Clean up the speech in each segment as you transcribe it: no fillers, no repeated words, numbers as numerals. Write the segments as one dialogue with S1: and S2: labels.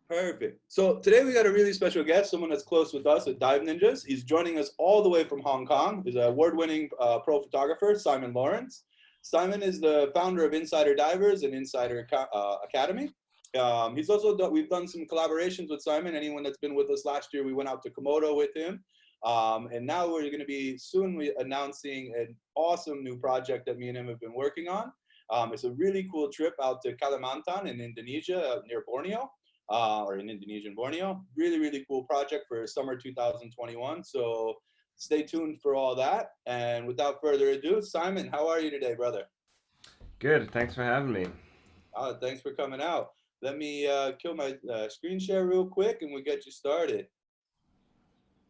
S1: Perfect. So today we got a really special guest, someone that's close with us at Dive Ninjas. He's joining us all the way from Hong Kong. He's an award-winning pro photographer, Simon Lorenz. Simon is the founder of Insider Divers and Insider Academy. He's also we've done some collaborations with Simon. Anyone that's been with us last year, we went out to Komodo with him. And now we're going to be soon announcing an awesome new project that me and him have been working on. It's a really cool trip out to Kalimantan in Indonesia, near Borneo, or in Indonesian Borneo. Really, really cool project for summer 2021. So stay tuned for all that. And without further ado, Simon, how are you today, brother?
S2: Good. Thanks for having me.
S1: Thanks for coming out. Let me kill my screen share real quick and we'll get you started.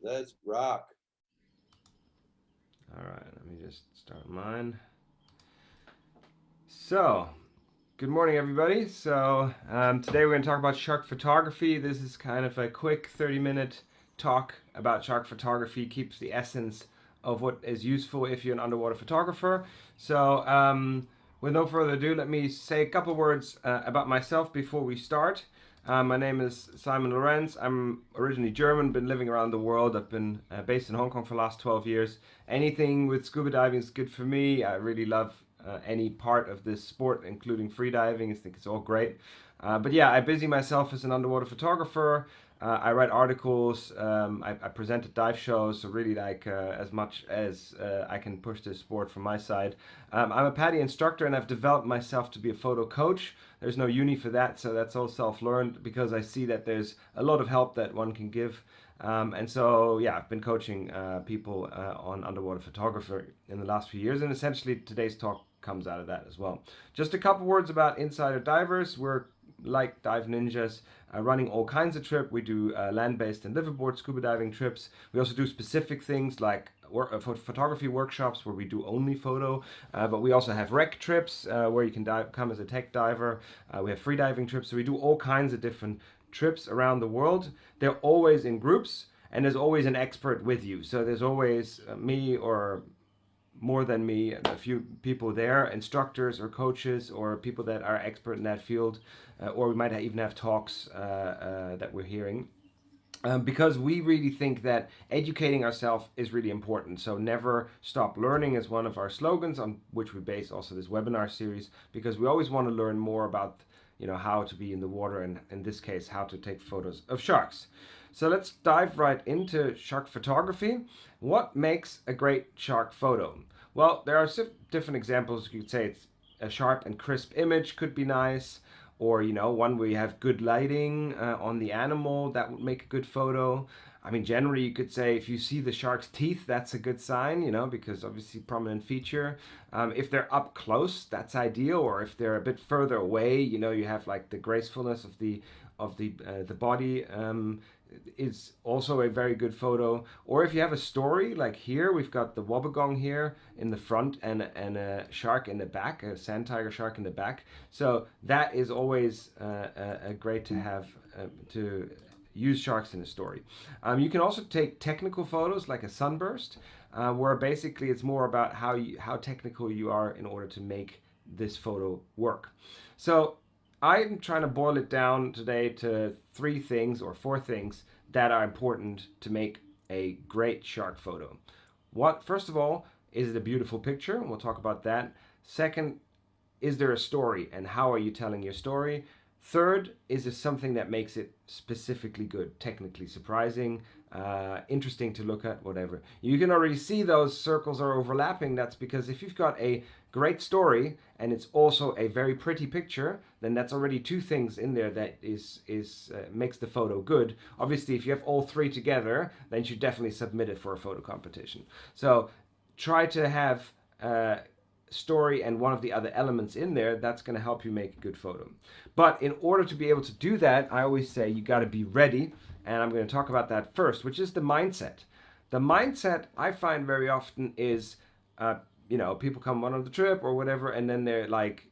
S1: Let's rock.
S2: All right, let me just start mine. So, good morning, everybody. Today we're going to talk about shark photography. This is kind of a quick 30-minute talk about shark photography. Keeps the essence of what is useful if you're an underwater photographer. With no further ado, let me say a couple words about myself before we start. My name is Simon Lorenz. I'm originally German, been living around the world. I've been based in Hong Kong for the last 12 years. Anything with scuba diving is good for me. I really love any part of this sport, including free diving. I think it's all great. But yeah, I busy myself as an underwater photographer. I write articles. I present at dive shows. So really, as much as I can push this sport from my side. I'm a PADI instructor, and I've developed myself to be a photo coach. There's no uni for that, so that's all self-learned because I see that there's a lot of help that one can give. Yeah, I've been coaching people on underwater photography in the last few years, and essentially today's talk comes out of that as well. Just a couple words about Insider Divers. We're like Dive Ninjas, running all kinds of trips. We do land-based and liveaboard scuba diving trips. We also do specific things like photography workshops where we do only photo, but we also have rec trips where you can come as a tech diver. We have free diving trips, so we do all kinds of different trips around the world. They're always in groups, and there's always an expert with you. So there's always me or more than me, a few people there, instructors or coaches or people that are expert in that field, or we might even have talks that we're hearing. Because we really think that educating ourselves is really important. So never stop learning is one of our slogans on which we base also this webinar series, because we always want to learn more about how to be in the water, and in this case how to take photos of sharks. So let's dive right into shark photography. What makes a great shark photo? Well, there are different examples. You could say it's a sharp and crisp image could be nice, or one where you have good lighting on the animal, that would make a good photo. I mean, generally you could say if you see the shark's teeth, that's a good sign, because obviously prominent feature. If they're up close, that's ideal, or if they're a bit further away, you have like the gracefulness of the body. Is also a very good photo. Or if you have a story, like here we've got the wobbegong here in the front and a shark in the back, a sand tiger shark in the back. So that is always great to have to use sharks in a story. You can also take technical photos like a sunburst, where basically it's more about how technical you are in order to make this photo work. So I'm trying to boil it down today to 4 things that are important to make a great shark photo. First of all, is it a beautiful picture? We'll talk about that. Second, is there a story, and how are you telling your story? Third, is it something that makes it specifically good, technically surprising, interesting to look at, whatever. You can already see those circles are overlapping. That's because if you've got a great story and it's also a very pretty picture, then that's already 2 things in there that is makes the photo good. Obviously, if you have all 3 together, then you should definitely submit it for a photo competition. So try to have story and one of the other elements in there. That's going to help you make a good photo. But in order to be able to do that, I always say you got to be ready, and I'm going to talk about that first, which is the mindset. The mindset I find very often is people come on the trip or whatever, and then they're like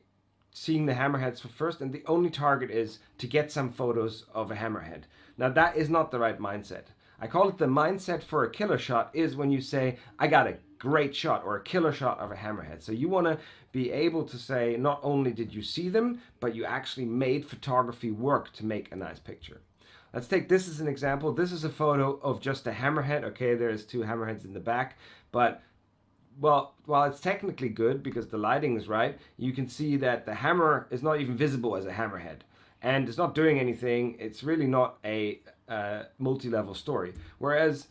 S2: seeing the hammerheads for first, and the only target is to get some photos of a hammerhead. Now that is not the right mindset. I call it the mindset for a killer shot is when you say, I got a great shot or a killer shot of a hammerhead. So you want to be able to say, not only did you see them, but you actually made photography work to make a nice picture. let's take this as an example. This is a photo of just a hammerhead. Okay, there's two hammerheads in the back, but well, while it's technically good because the lighting is right, you can see that the hammer is not even visible as a hammerhead. And it's not doing anything. It's really not a multi-level story. Whereas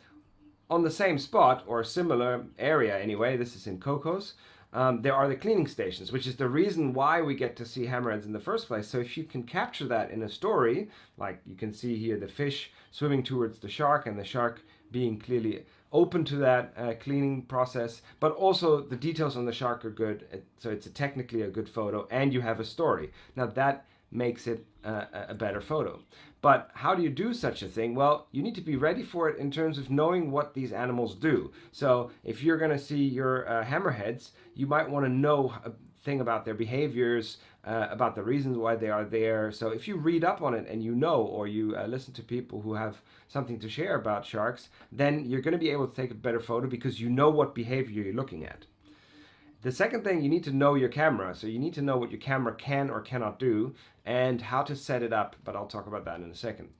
S2: on the same spot, or a similar area anyway, this is in Cocos, there are the cleaning stations, which is the reason why we get to see hammerheads in the first place. So if you can capture that in a story, like you can see here the fish swimming towards the shark and the shark being clearly open to that cleaning process, but also the details on the shark are good, so it's technically a good photo, and you have a story. Now that makes it a better photo. But how do you do such a thing? Well, you need to be ready for it in terms of knowing what these animals do. So if you're going to see your hammerheads, you might want to know a thing about their behaviors, about the reasons why they are there. So if you read up on it and you know, or you listen to people who have something to share about sharks, then you're going to be able to take a better photo because you know what behavior you're looking at. The second thing, you need to know your camera. So you need to know what your camera can or cannot do and how to set it up, but I'll talk about that in a second.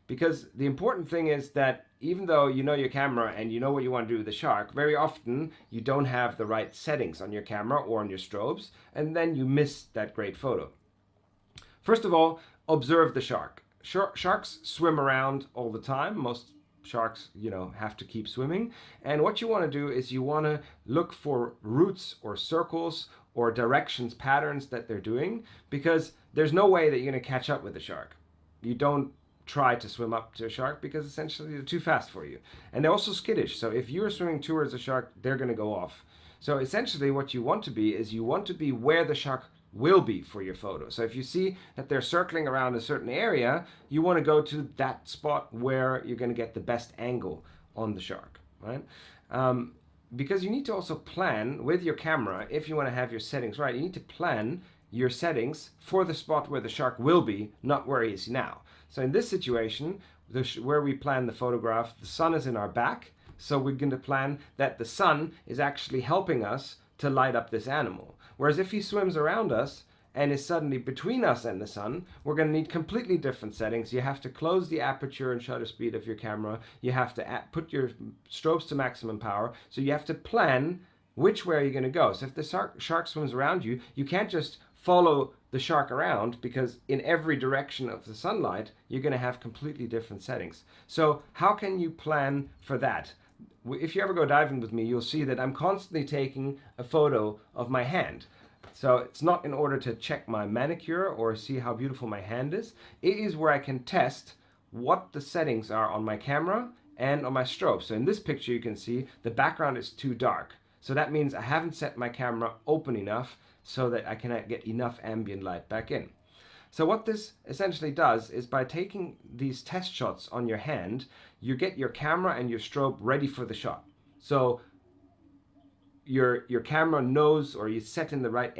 S2: Because the important thing is that even though you know your camera and you know what you want to do with the shark, very often you don't have the right settings on your camera or on your strobes, and then you miss that great photo. First of all, observe the shark. Sharks swim around all the time. Most sharks, have to keep swimming. And what you want to do is you want to look for routes or circles or directions, patterns that they're doing, because there's no way that you're going to catch up with the shark. You don't try to swim up to a shark because essentially they're too fast for you. And they're also skittish. So if you're swimming towards a shark, they're going to go off. So essentially what you want to be is you want to be where the shark will be for your photo. So if you see that they're circling around a certain area, you want to go to that spot where you're going to get the best angle on the shark, right? Because you need to also plan with your camera, if you want to have your settings right, you need to plan your settings for the spot where the shark will be, not where he is now. So in this situation, where we plan the photograph, the sun is in our back, so we're going to plan that the sun is actually helping us to light up this animal. Whereas if he swims around us and is suddenly between us and the sun, we're going to need completely different settings. You have to close the aperture and shutter speed of your camera. You have to put your strobes to maximum power. So you have to plan which way you're going to go. So if the shark swims around you, you can't just follow the shark around, because in every direction of the sunlight, you're going to have completely different settings. So how can you plan for that? If you ever go diving with me, you'll see that I'm constantly taking a photo of my hand. So it's not in order to check my manicure or see how beautiful my hand is. It is where I can test what the settings are on my camera and on my strobe. So in this picture, you can see the background is too dark. So that means I haven't set my camera open enough so that I can get enough ambient light back in. So what this essentially does is, by taking these test shots on your hand, you get your camera and your strobe ready for the shot. So your camera knows, or you set in the right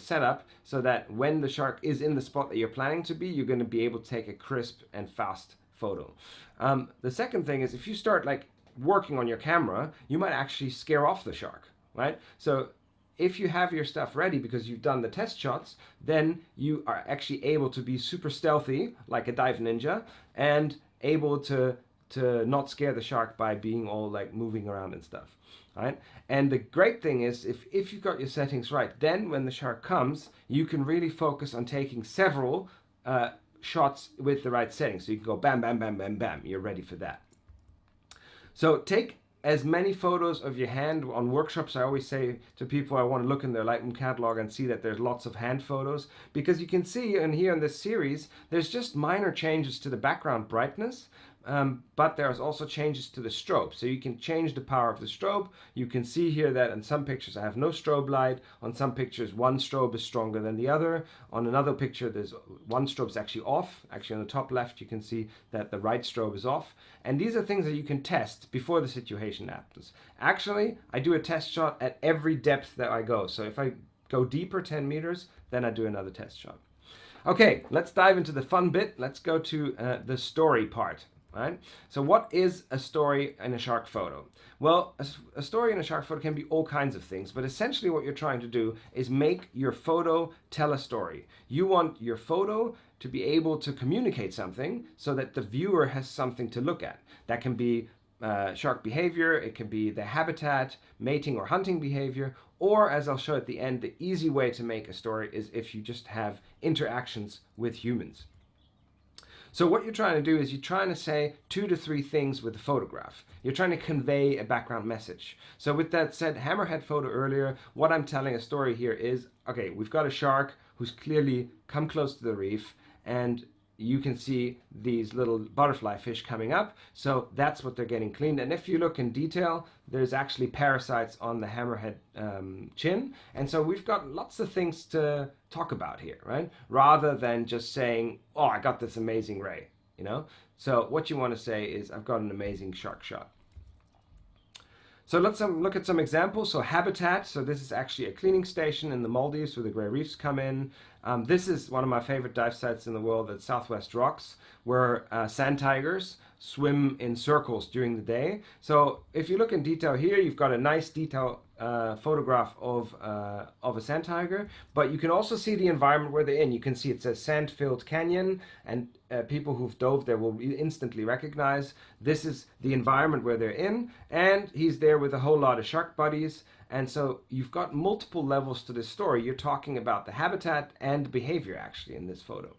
S2: setup so that when the shark is in the spot that you're planning to be, you're going to be able to take a crisp and fast photo. The second thing is, if you start working on your camera, you might actually scare off the shark, right? So if you have your stuff ready because you've done the test shots, then you are actually able to be super stealthy like a dive ninja and able to not scare the shark by being all moving around and stuff, right? And the great thing is, if you've got your settings right, then when the shark comes, you can really focus on taking several shots with the right settings. So you can go bam, bam, bam, bam, bam. You're ready for that. So take as many photos of your hand. On workshops, I always say to people, I want to look in their Lightroom catalog and see that there's lots of hand photos, because you can see, and here in this series, there's just minor changes to the background brightness, but there's also changes to the strobe. So you can change the power of the strobe. You can see here that in some pictures I have no strobe light. On some pictures, one strobe is stronger than the other. On another picture, there's one strobe is actually off. Actually, on the top left, you can see that the right strobe is off. And these are things that you can test before the situation happens. Actually, I do a test shot at every depth that I go. So if I go deeper 10 meters, then I do another test shot. Okay, let's dive into the fun bit. Let's go to the story part. right? So what is a story in a shark photo? Well, a story in a shark photo can be all kinds of things, but essentially what you're trying to do is make your photo tell a story. You want your photo to be able to communicate something so that the viewer has something to look at. That can be shark behavior, it can be the habitat, mating or hunting behavior, or as I'll show at the end, the easy way to make a story is if you just have interactions with humans. So what you're trying to do is you're trying to say 2 to 3 things with a photograph. You're trying to convey a background message. So with that said, hammerhead photo earlier, what I'm telling a story here is, okay, we've got a shark who's clearly come close to the reef, and you can see these little butterfly fish coming up. So that's what they're getting cleaned. And if you look in detail, there's actually parasites on the hammerhead chin. And so we've got lots of things to talk about here, right? Rather than just saying, oh, I got this amazing ray, you know? So what you want to say is, I've got an amazing shark shot. So let's look at some examples. So habitat, so this is actually a cleaning station in the Maldives where the grey reefs come in. This is one of my favorite dive sites in the world at Southwest Rocks, where sand tigers swim in circles during the day. So if you look in detail here, you've got a nice detail photograph of a sand tiger, but you can also see the environment where they're in. You can see it's a sand-filled canyon, and people who've dove there will instantly recognize this is the environment where they're in, and he's there with a whole lot of shark buddies. And so you've got multiple levels to this story. You're talking about the habitat and behavior actually in this photo.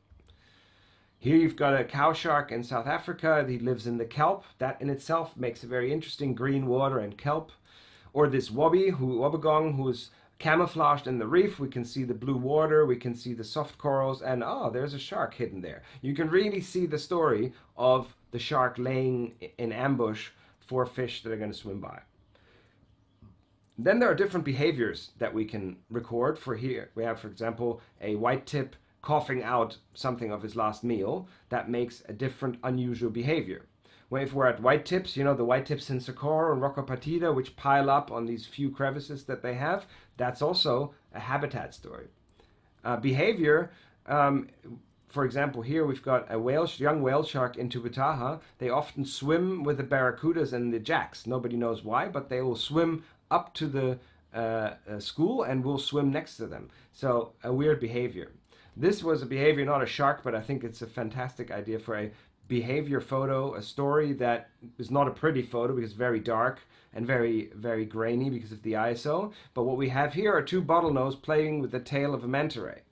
S2: Here you've got a cow shark in South Africa. He lives in the kelp. That in itself makes a very interesting green water and kelp. Or this wobbegong, who's camouflaged in the reef. We can see the blue water, we can see the soft corals, and oh, there's a shark hidden there. You can really see the story of the shark laying in ambush for fish that are going to swim by. Then there are different behaviors that we can record. For here, we have, for example, a white tip coughing out something of his last meal. That makes a different, unusual behavior. Well, if we're at white tips, you know, the white tips in Socorro and Rocca Partida, which pile up on these few crevices that they have, that's also a habitat story. Behavior, for example, here we've got a young whale shark in Tubataha. They often swim with the barracudas and the jacks. Nobody knows why, but they will swim up to the school and will swim next to them. So a weird behavior. This was a behavior, not a shark, but I think it's a fantastic idea for a behavior photo, a story that is not a pretty photo because it's very dark and very, very grainy because of the ISO. But what we have here are 2 bottlenose playing with the tail of a manta ray.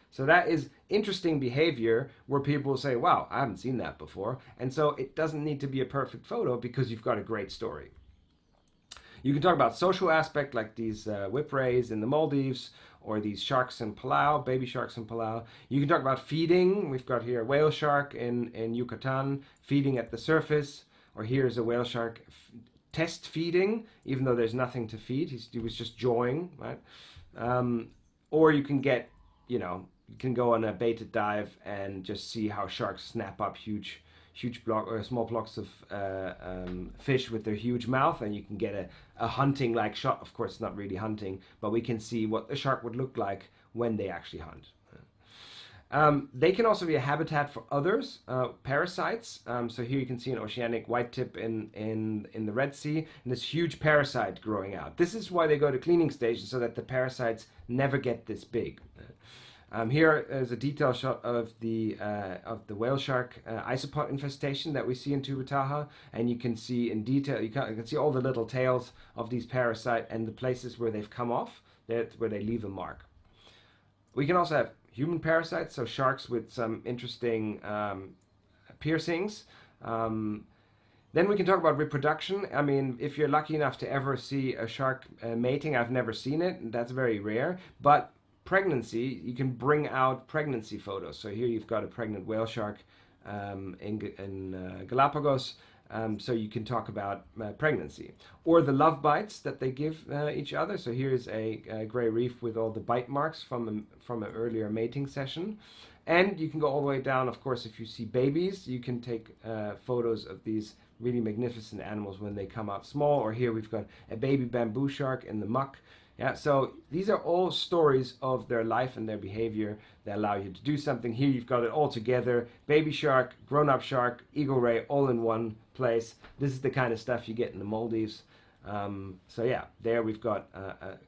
S2: So that is interesting behavior where people will say, wow, I haven't seen that before. And so it doesn't need to be a perfect photo because you've got a great story. You can talk about social aspect like these whip rays in the Maldives, or these sharks in Palau, baby sharks in Palau. You can talk about feeding. We've got here a whale shark in Yucatan feeding at the surface, or here's a whale shark test feeding, even though there's nothing to feed. He was just jawing, right? Or you can get, you know, you can go on a baited dive and just see how sharks snap up small blocks of fish with their huge mouth, and you can get a hunting-like shot. Of course, it's not really hunting, but we can see what the shark would look like when they actually hunt. They can also be a habitat for others, parasites. So here you can see an oceanic white tip in the Red Sea, and this huge parasite growing out. This is why they go to cleaning stations, so that the parasites never get this big. Here is a detail shot of the whale shark isopod infestation that we see in Tubataha, and you can see in detail, you can see all the little tails of these parasites and the places where they've come off, that's where they leave a mark. We can also have human parasites, so sharks with some interesting piercings. Then we can talk about reproduction. I mean, if you're lucky enough to ever see a shark mating, I've never seen it, that's very rare, but pregnancy, you can bring out pregnancy photos. So here you've got a pregnant whale shark in Galapagos, so you can talk about pregnancy. Or the love bites that they give each other. So here's a grey reef with all the bite marks from an earlier mating session. And you can go all the way down, of course, if you see babies, you can take photos of these really magnificent animals when they come out small. Or here we've got a baby bamboo shark in the muck. Yeah, so these are all stories of their life and their behavior that allow you to do something. Here you've got it all together: baby shark, grown-up shark, eagle ray, all in one place. This is the kind of stuff you get in the Maldives. So yeah, there we've got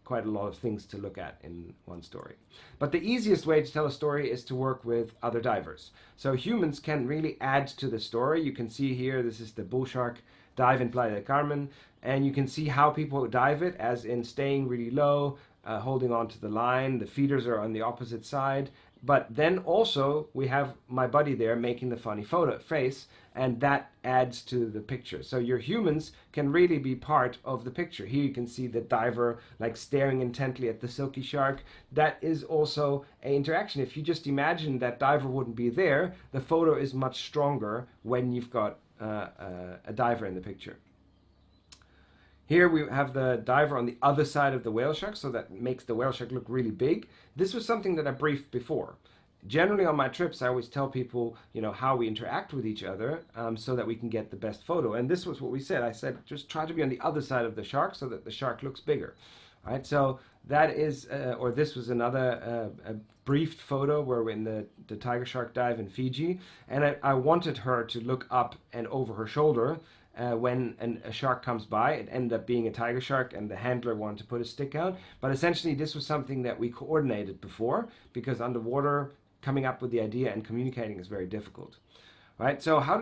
S2: quite a lot of things to look at in one story. But the easiest way to tell a story is to work with other divers. So humans can really add to the story. You can see here, this is the bull shark dive in Playa del Carmen, and you can see how people dive it, as in staying really low, holding on to the line. The feeders are on the opposite side. But then also we have my buddy there making the funny photo face, and that adds to the picture. So your humans can really be part of the picture. Here you can see the diver like staring intently at the silky shark. That is also an interaction. If you just imagine that diver wouldn't be there, the photo is much stronger when you've got a diver in the picture. Here we have the diver on the other side of the whale shark, so that makes the whale shark look really big. This was something that I briefed before. Generally on my trips, I always tell people, how we interact with each other so that we can get the best photo. And this was what we said. I said, just try to be on the other side of the shark so that the shark looks bigger. All right, so that is, or this was another briefed photo where we're in the tiger shark dive in Fiji. And I wanted her to look up and over her shoulder when a shark comes by. It ended up being a tiger shark, and the handler wanted to put a stick out. But essentially, this was something that we coordinated before, because underwater, coming up with the idea and communicating is very difficult. Right? So how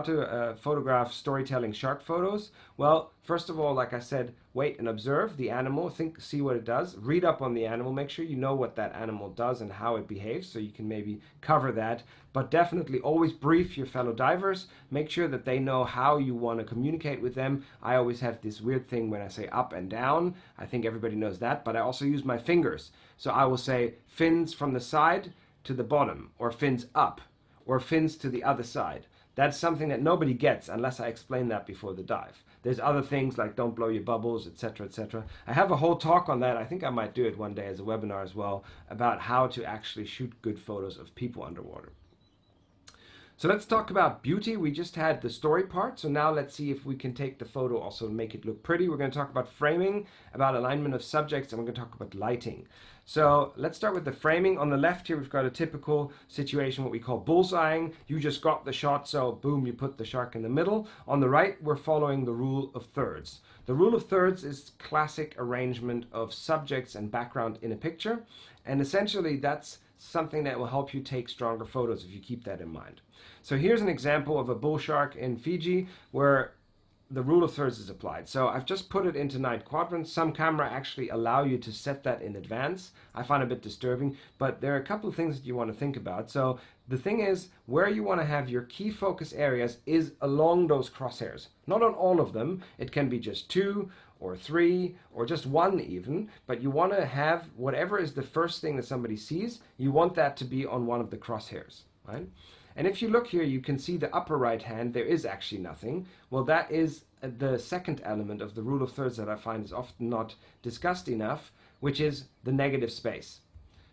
S2: to photograph storytelling shark photos? Well, first of all, like I said, wait and observe the animal, see what it does, read up on the animal, make sure you know what that animal does and how it behaves, so you can maybe cover that. But definitely always brief your fellow divers, make sure that they know how you want to communicate with them. I always have this weird thing when I say up and down. I think everybody knows that, but I also use my fingers. So I will say fins from the side to the bottom, or fins up, or fins to the other side. That's something that nobody gets unless I explain that before the dive. There's other things like don't blow your bubbles, etc., etc. I have a whole talk on that. I think I might do it one day as a webinar as well, about how to actually shoot good photos of people underwater. So let's talk about beauty. We just had the story part, so now let's see if we can take the photo also and make it look pretty. We're going to talk about framing, about alignment of subjects, and we're going to talk about lighting. So let's start with the framing. On the left here, we've got a typical situation, what we call bullseyeing. You just got the shot, so boom, you put the shark in the middle. On the right, we're following the rule of thirds. The rule of thirds is classic arrangement of subjects and background in a picture, and essentially that's something that will help you take stronger photos if you keep that in mind. So here's an example of a bull shark in Fiji where the rule of thirds is applied. So I've just put it into 9 quadrants. Some camera actually allow you to set that in advance. I find it a bit disturbing, but there are a couple of things that you want to think about. So the thing is, where you want to have your key focus areas is along those crosshairs. Not on all of them. It can be just 2 or 3 or just 1 even, but you want to have whatever is the first thing that somebody sees, you want that to be on one of the crosshairs, right? And if you look here, you can see the upper right hand, there is actually nothing. Well, that is the second element of the rule of thirds that I find is often not discussed enough, which is the negative space.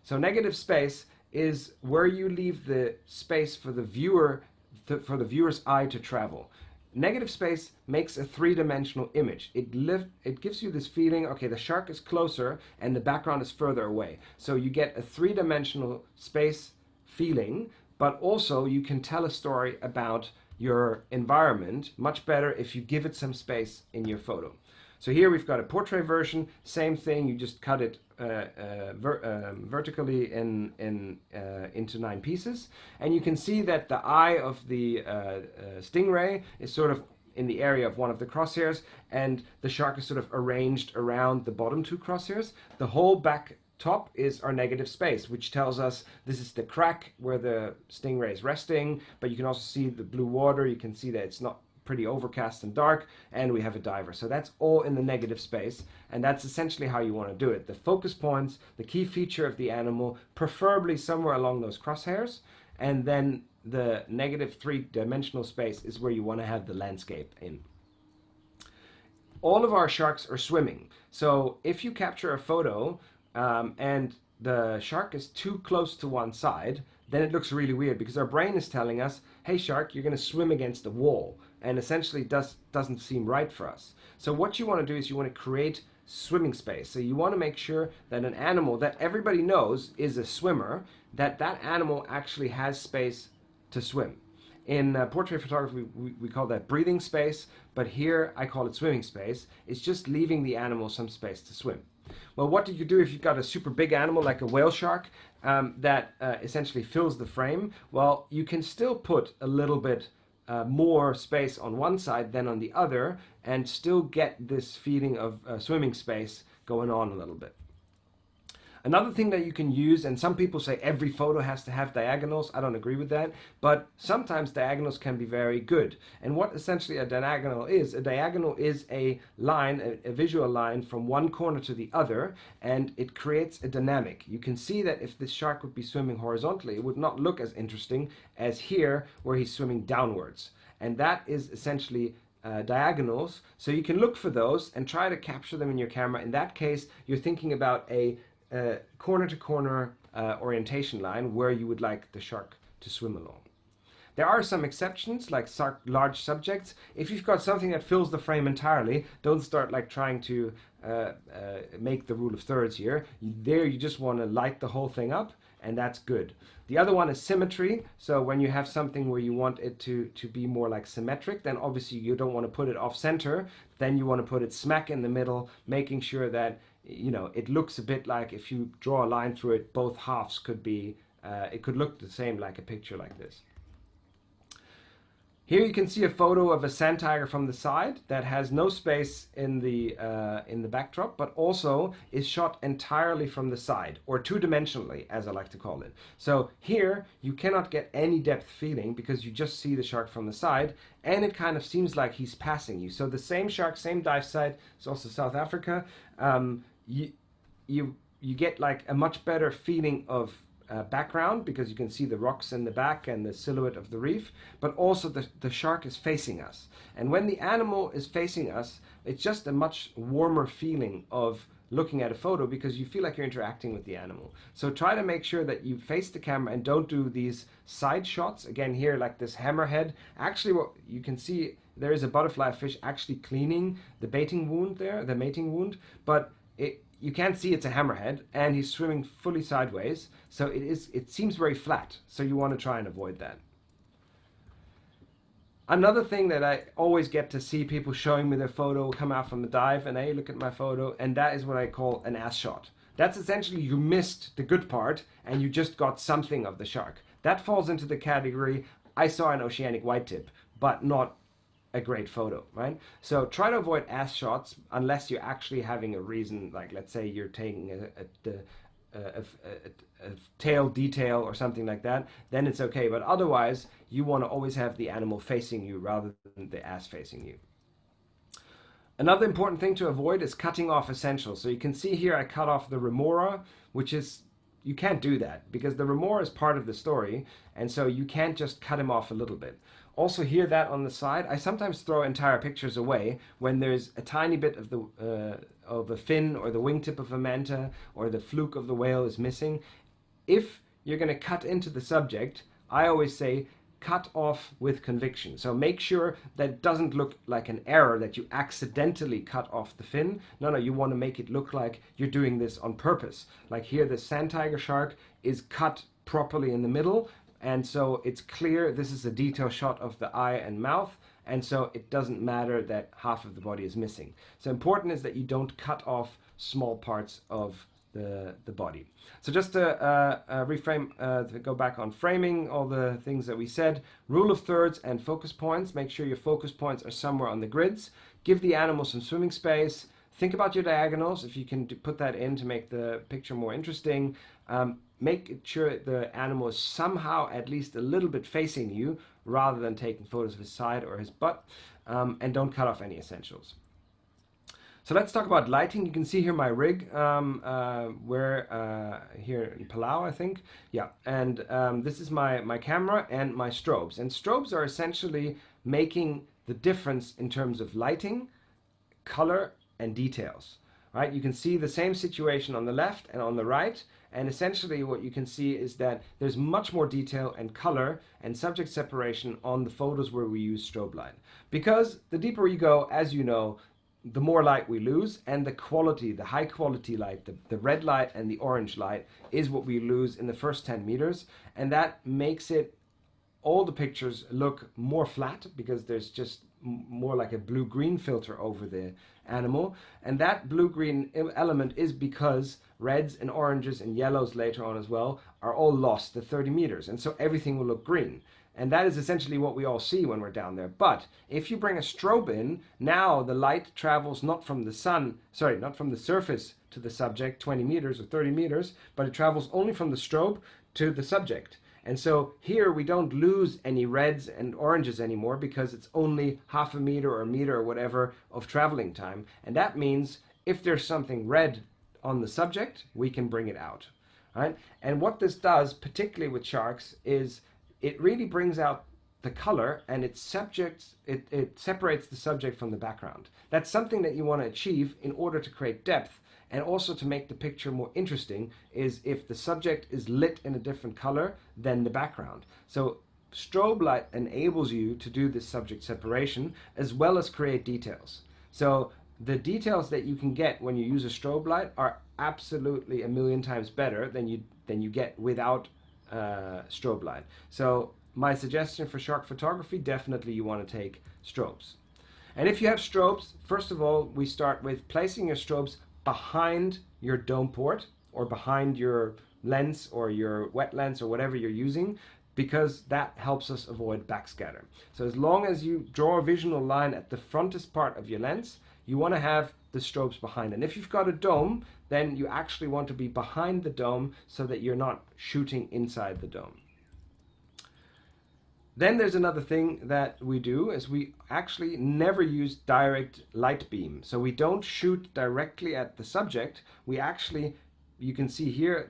S2: So negative space is where you leave the space for the viewer's eye to travel. Negative space makes a 3-dimensional image. It gives you this feeling, okay, the shark is closer and the background is further away. So you get a 3-dimensional space feeling, but also you can tell a story about your environment much better if you give it some space in your photo. So here we've got a portrait version, same thing, you just cut it vertically into 9 pieces, and you can see that the eye of the stingray is sort of in the area of one of the crosshairs, and the shark is sort of arranged around the bottom 2 crosshairs. The whole back top is our negative space, which tells us this is the crack where the stingray is resting, but you can also see the blue water. You can see that it's not pretty overcast and dark, and we have a diver. So that's all in the negative space, and that's essentially how you want to do it. The focus points, the key feature of the animal, preferably somewhere along those crosshairs, and then the negative 3-dimensional space is where you want to have the landscape in. All of our sharks are swimming, so if you capture a photo and the shark is too close to one side, then it looks really weird because our brain is telling us, hey shark, you're going to swim against a wall, and essentially doesn't seem right for us. So what you want to do is you want to create swimming space. So you want to make sure that an animal that everybody knows is a swimmer, that animal actually has space to swim. In portrait photography, we call that breathing space, but here I call it swimming space. It's just leaving the animal some space to swim. Well, what do you do if you've got a super big animal like a whale shark that essentially fills the frame? Well, you can still put a little bit more space on one side than on the other and still get this feeling of swimming space going on a little bit. Another thing that you can use, and some people say every photo has to have diagonals. I don't agree with that, but sometimes diagonals can be very good. And what essentially a diagonal is a line, a visual line from one corner to the other, and it creates a dynamic. You can see that if this shark would be swimming horizontally, it would not look as interesting as here where he's swimming downwards. And that is essentially diagonals. So you can look for those and try to capture them in your camera. In that case, you're thinking about a corner-to-corner orientation line where you would like the shark to swim along. There are some exceptions, like large subjects. If you've got something that fills the frame entirely, don't start like trying to make the rule of thirds here. There you just want to light the whole thing up, and that's good. The other one is symmetry. So when you have something where you want it to be more like symmetric, then obviously you don't want to put it off center. Then you want to put it smack in the middle, making sure that it looks a bit like if you draw a line through it, both halves could be, it could look the same like a picture like this. Here you can see a photo of a sand tiger from the side that has no space in the backdrop, but also is shot entirely from the side, or two-dimensionally, as I like to call it. So here you cannot get any depth feeling because you just see the shark from the side, and it kind of seems like he's passing you. So the same shark, same dive site, it's also South Africa. You get like a much better feeling of background because you can see the rocks in the back and the silhouette of the reef, but also the shark is facing us. And when the animal is facing us, it's just a much warmer feeling of looking at a photo because you feel like you're interacting with the animal. So try to make sure that you face the camera and don't do these side shots. Again, here like this hammerhead. Actually, what you can see, there is a butterfly fish actually cleaning the mating wound, but you can't see it's a hammerhead, and he's swimming fully sideways, so it seems very flat, so you want to try and avoid that. Another thing that I always get to see people showing me their photo come out from the dive, and hey, look at my photo, and that is what I call an ass shot. That's essentially you missed the good part and you just got something of the shark. That falls into the category, I saw an oceanic whitetip, but not a great photo, right? So try to avoid ass shots unless you're actually having a reason, like let's say you're taking a tail detail or something like that, then it's okay. But otherwise, you want to always have the animal facing you rather than the ass facing you. Another important thing to avoid is cutting off essentials. So you can see here I cut off the remora, which is, you can't do that because the remora is part of the story, and so you can't just cut him off a little bit. Also hear that on the side. I sometimes throw entire pictures away when there's a tiny bit of a fin or the wingtip of a manta or the fluke of the whale is missing. If you're going to cut into the subject, I always say cut off with conviction. So make sure that it doesn't look like an error that you accidentally cut off the fin. No, you want to make it look like you're doing this on purpose. Like here, the sand tiger shark is cut properly in the middle, and so it's clear this is a detail shot of the eye and mouth, and so it doesn't matter that half of the body is missing. So important is that you don't cut off small parts of the body. So just to reframe, to go back on framing all the things that we said, rule of thirds and focus points. Make sure your focus points are somewhere on the grids. Give the animal some swimming space. Think about your diagonals, if you can put that in to make the picture more interesting. Make sure the animal is somehow at least a little bit facing you rather than taking photos of his side or his butt, and don't cut off any essentials. So let's talk about lighting. You can see here my rig, here in Palau, I think. Yeah, and this is my camera and my strobes. And strobes are essentially making the difference in terms of lighting, color, and details. Right? You can see the same situation on the left and on the right, and essentially what you can see is that there's much more detail and color and subject separation on the photos where we use strobe light. Because the deeper you go, as you know, the more light we lose, and the quality, the high quality light, the red light and the orange light is what we lose in the first 10 meters. And that makes it, all the pictures look more flat because there's just more like a blue-green filter over the animal. And that blue-green element is because reds and oranges and yellows later on as well are all lost at 30 meters. And so everything will look green. And that is essentially what we all see when we're down there. But if you bring a strobe in, now the light travels not from the sun, sorry, not from the surface to the subject, 20 meters or 30 meters, but it travels only from the strobe to the subject. And so here we don't lose any reds and oranges anymore because it's only half a meter or a meter or whatever of traveling time. And that means if there's something red on the subject, we can bring it out. Right? And what this does, particularly with sharks, is it really brings out the color, and it separates the subject from the background. That's something that you want to achieve in order to create depth, and also to make the picture more interesting is if the subject is lit in a different color than the background. So strobe light enables you to do this subject separation as well as create details. So the details that you can get when you use a strobe light are absolutely a million times better than you get without strobe light. So my suggestion for shark photography, definitely you want to take strobes. And if you have strobes, first of all, we start with placing your strobes behind your dome port or behind your lens or your wet lens or whatever you're using, because that helps us avoid backscatter. So as long as you draw a visual line at the frontest part of your lens, you want to have the strobes behind. And if you've got a dome, then you actually want to be behind the dome so that you're not shooting inside the dome. Then there's another thing that we do is we actually never use direct light beam. So we don't shoot directly at the subject. We actually, you can see here,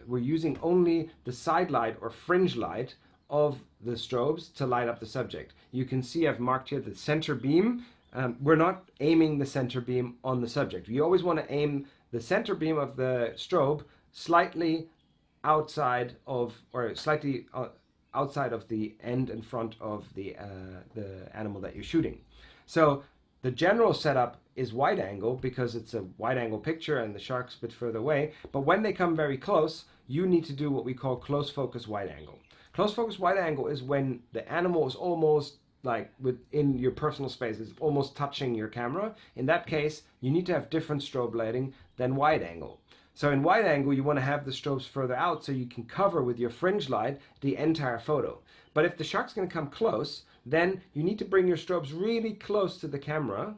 S2: we're using only the side light or fringe light of the strobes to light up the subject. You can see I've marked here the center beam. We're not aiming the center beam on the subject. You always want to aim the center beam of the strobe slightly outside of, or slightly outside of the end and front of the animal that you're shooting. So the general setup is wide angle because it's a wide angle picture and the shark's a bit further away. But when they come very close, you need to do what we call close focus wide angle. Close focus wide angle is when the animal is almost like within your personal space, is almost touching your camera. In that case, you need to have different strobe lighting than wide angle. So in wide angle, you want to have the strobes further out so you can cover with your fringe light the entire photo. But if the shark's going to come close, then you need to bring your strobes really close to the camera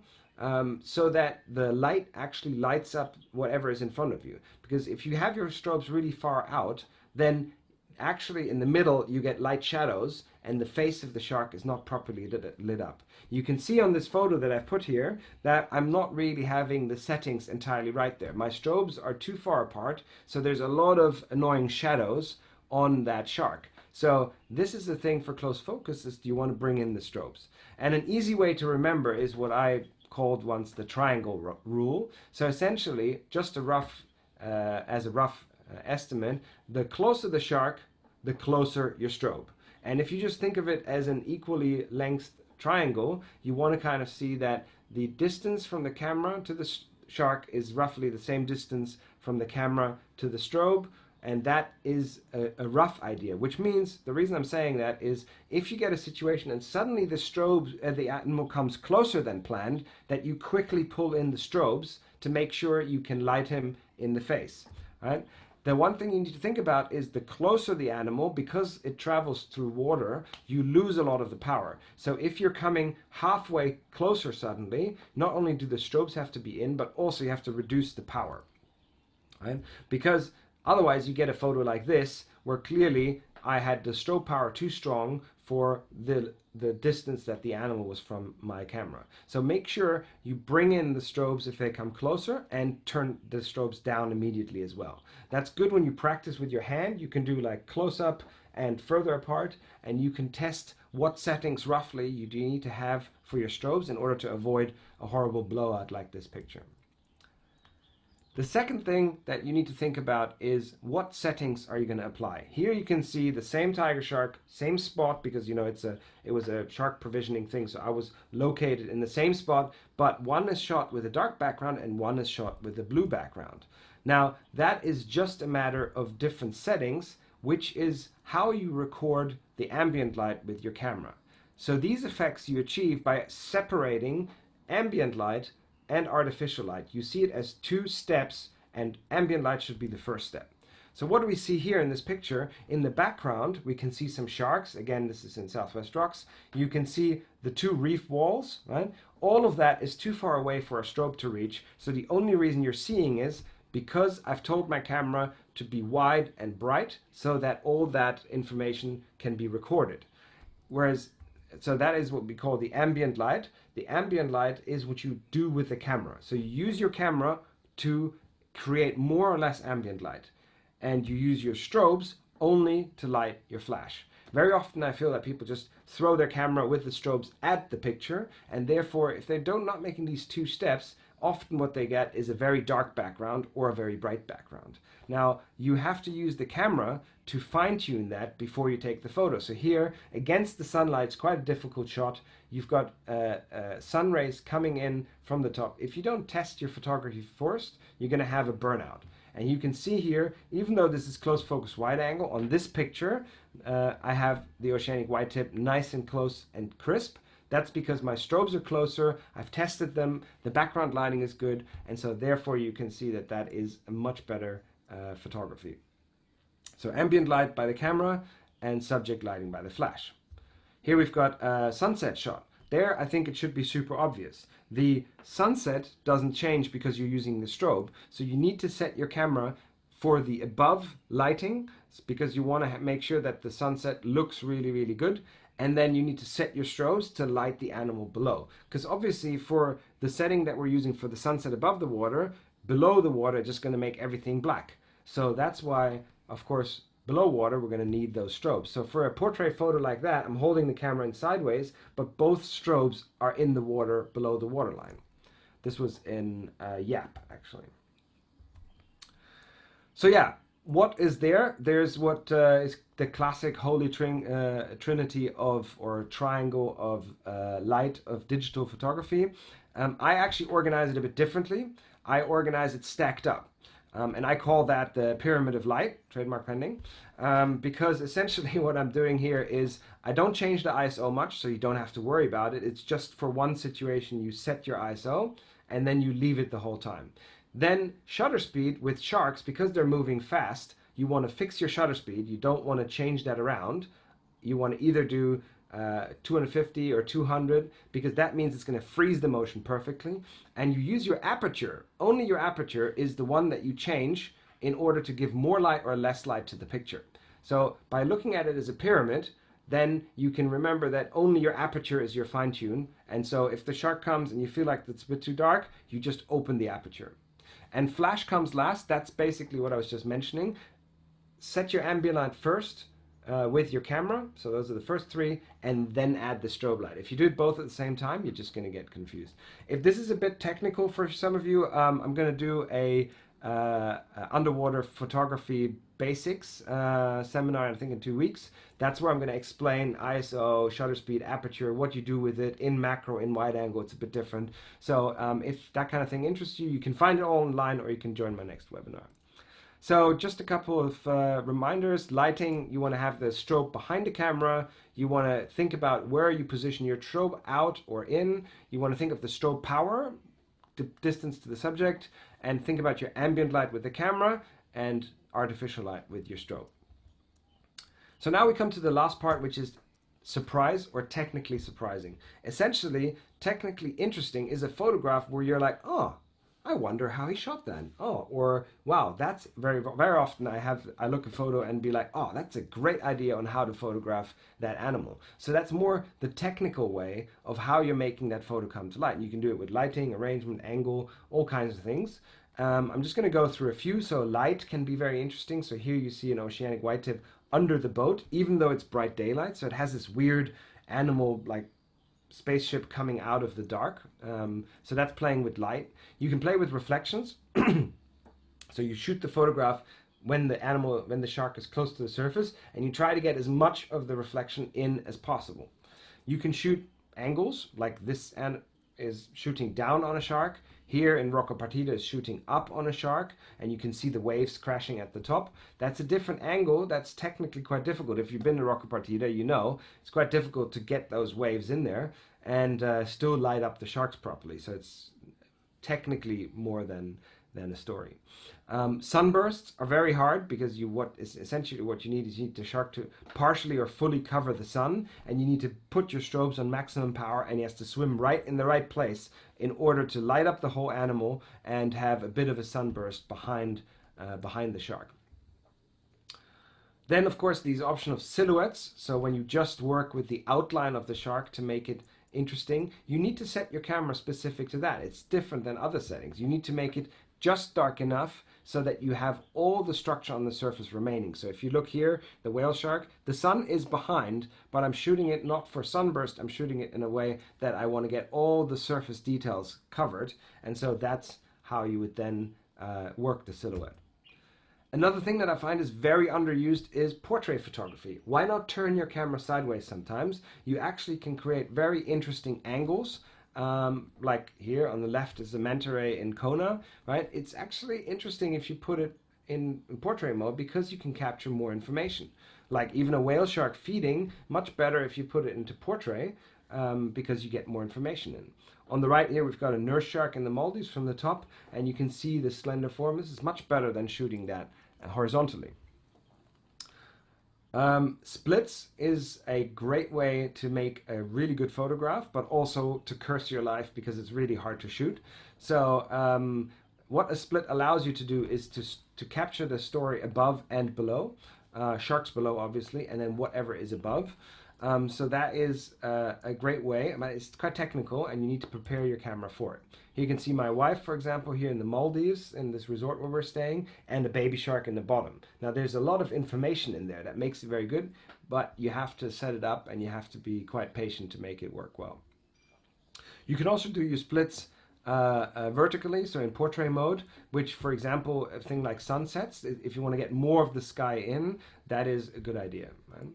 S2: so that the light actually lights up whatever is in front of you. Because if you have your strobes really far out, then actually in the middle you get light shadows and the face of the shark is not properly lit up. You can see on this photo that I've put here that I'm not really having the settings entirely right there. My strobes are too far apart, so there's a lot of annoying shadows on that shark. So this is the thing for close focus, is you want to bring in the strobes. And an easy way to remember is what I called once the triangle rule. So essentially, just a rough, as a rough estimate, the closer the shark, the closer your strobe. And if you just think of it as an equally length triangle, you want to kind of see that the distance from the camera to the shark is roughly the same distance from the camera to the strobe, and that is a rough idea, which means, the reason I'm saying that is if you get a situation and suddenly the strobes, the animal comes closer than planned, that you quickly pull in the strobes to make sure you can light him in the face, right? The one thing you need to think about is the closer the animal, because it travels through water, you lose a lot of the power. So if you're coming halfway closer suddenly, not only do the strobes have to be in, but also you have to reduce the power, right? Because otherwise you get a photo like this, where clearly I had the strobe power too strong for the distance that the animal was from my camera. So make sure you bring in the strobes if they come closer, and turn the strobes down immediately as well. That's good when you practice with your hand. You can do like close up and further apart, and you can test what settings roughly you do need to have for your strobes in order to avoid a horrible blowout like this picture. The second thing that you need to think about is what settings are you going to apply. Here you can see the same tiger shark, same spot, because you know it was a shark provisioning thing, so I was located in the same spot, but one is shot with a dark background and one is shot with a blue background. Now that is just a matter of different settings, which is how you record the ambient light with your camera. So these effects you achieve by separating ambient light and artificial light. You see it as two steps, and ambient light should be the first step. So what do we see here in this picture? In the background, we can see some sharks. Again, this is in Southwest Rocks. You can see the two reef walls, right? All of that is too far away for a strobe to reach. So the only reason you're seeing is because I've told my camera to be wide and bright so that all that information can be recorded. So that is what we call the ambient light. The ambient light is what you do with the camera. So you use your camera to create more or less ambient light, and you use your strobes only to light your flash. Very often I feel that people just throw their camera with the strobes at the picture, and therefore if they're not making these two steps, often what they get is a very dark background or a very bright background. Now you have to use the camera to fine-tune that before you take the photo. So here, against the sunlight, it's quite a difficult shot. You've got sun rays coming in from the top. If you don't test your photography first, you're going to have a burnout. And you can see here, even though this is close focus wide angle, on this picture, I have the oceanic whitetip nice and close and crisp. That's because my strobes are closer, I've tested them, the background lighting is good, and so therefore you can see that that is a much better photography. So ambient light by the camera and subject lighting by the flash. Here we've got a sunset shot. There I think it should be super obvious. The sunset doesn't change because you're using the strobe, so you need to set your camera for the above lighting because you want to make sure that the sunset looks really, really good. And then you need to set your strobes to light the animal below. Because obviously for the setting that we're using for the sunset above the water, below the water is just going to make everything black. So that's why, of course, below water we're going to need those strobes. So for a portrait photo like that, I'm holding the camera in sideways, but both strobes are in the water below the waterline. This was in Yap, actually. So yeah, what is there? There's what is the classic holy trinity of, or triangle of light of digital photography. I actually organize it a bit differently. I organize it stacked up. And I call that the pyramid of light, trademark pending, because essentially what I'm doing here is I don't change the ISO much, so you don't have to worry about it. It's just for one situation you set your ISO and then you leave it the whole time. Then shutter speed with sharks, because they're moving fast, you want to fix your shutter speed. You don't want to change that around. You want to either do 250 or 200, because that means it's going to freeze the motion perfectly. And you use your aperture. Only your aperture is the one that you change in order to give more light or less light to the picture. So by looking at it as a pyramid, then you can remember that only your aperture is your fine tune. And so if the shark comes and you feel like it's a bit too dark, you just open the aperture. And flash comes last. That's basically what I was just mentioning. Set your ambient light first with your camera. So those are the first three, and then add the strobe light. If you do it both at the same time, you're just going to get confused. If this is a bit technical for some of you, I'm going to do a underwater photography basics seminar, I think in 2 weeks. That's where I'm going to explain ISO, shutter speed, aperture, what you do with it in macro, in wide angle. It's a bit different. So if that kind of thing interests you, you can find it all online, or you can join my next webinar. So just a couple of reminders. Lighting, you want to have the strobe behind the camera. You want to think about where you position your strobe, out or in. You want to think of the strobe power, the distance to the subject, and think about your ambient light with the camera and artificial light with your strobe. So now we come to the last part, which is surprise or technically surprising. Essentially, technically interesting is a photograph where you're like, oh, I wonder how he shot that. Oh, or wow, that's very often I look at a photo and be like, oh, that's a great idea on how to photograph that animal. So that's more the technical way of how you're making that photo come to light. And you can do it with lighting, arrangement, angle, all kinds of things. I'm just going to go through a few. So light can be very interesting. So here you see an oceanic whitetip under the boat, even though it's bright daylight. So it has this weird animal like spaceship coming out of the dark. So that's playing with light. You can play with reflections. So you shoot the photograph when the shark is close to the surface, and you try to get as much of the reflection in as possible. You can shoot angles, like this and is shooting down on a shark. Here in Rocco Partida is shooting up on a shark, and you can see the waves crashing at the top. That's a different angle. That's technically quite difficult. If you've been to Rocco Partida, you know it's quite difficult to get those waves in there and still light up the sharks properly. So it's technically more than a story. Sunbursts are very hard because essentially what you need is the shark to partially or fully cover the sun, and you need to put your strobes on maximum power, and he has to swim right in the right place in order to light up the whole animal and have a bit of a sunburst behind the shark. Then, of course, these option of silhouettes. So when you just work with the outline of the shark to make it interesting, you need to set your camera specific to that. It's different than other settings. You need to make it just dark enough so that you have all the structure on the surface remaining. So if you look here, the whale shark, the sun is behind, but I'm shooting it not for sunburst. I'm shooting it in a way that I want to get all the surface details covered. And so that's how you would then work the silhouette. Another thing that I find is very underused is portrait photography. Why not turn your camera sideways sometimes? You actually can create very interesting angles. Like here on the left is the manta ray in Kona, right? It's actually interesting if you put it in portrait mode because you can capture more information. Like even a whale shark feeding, much better if you put it into portrait because you get more information in. On the right here we've got a nurse shark in the Maldives from the top, and you can see the slender form. This is much better than shooting that horizontally. Splits is a great way to make a really good photograph, but also to curse your life because it's really hard to shoot. So what a split allows you to do is to capture the story above and below, sharks below obviously, and then whatever is above. So that is a great way. I mean, it's quite technical and you need to prepare your camera for it. Here you can see my wife, for example, here in the Maldives, in this resort where we're staying, and a baby shark in the bottom. Now there's a lot of information in there that makes it very good, but you have to set it up and you have to be quite patient to make it work well. You can also do your splits vertically, so in portrait mode, which, for example, a thing like sunsets, if you want to get more of the sky in, that is a good idea, right?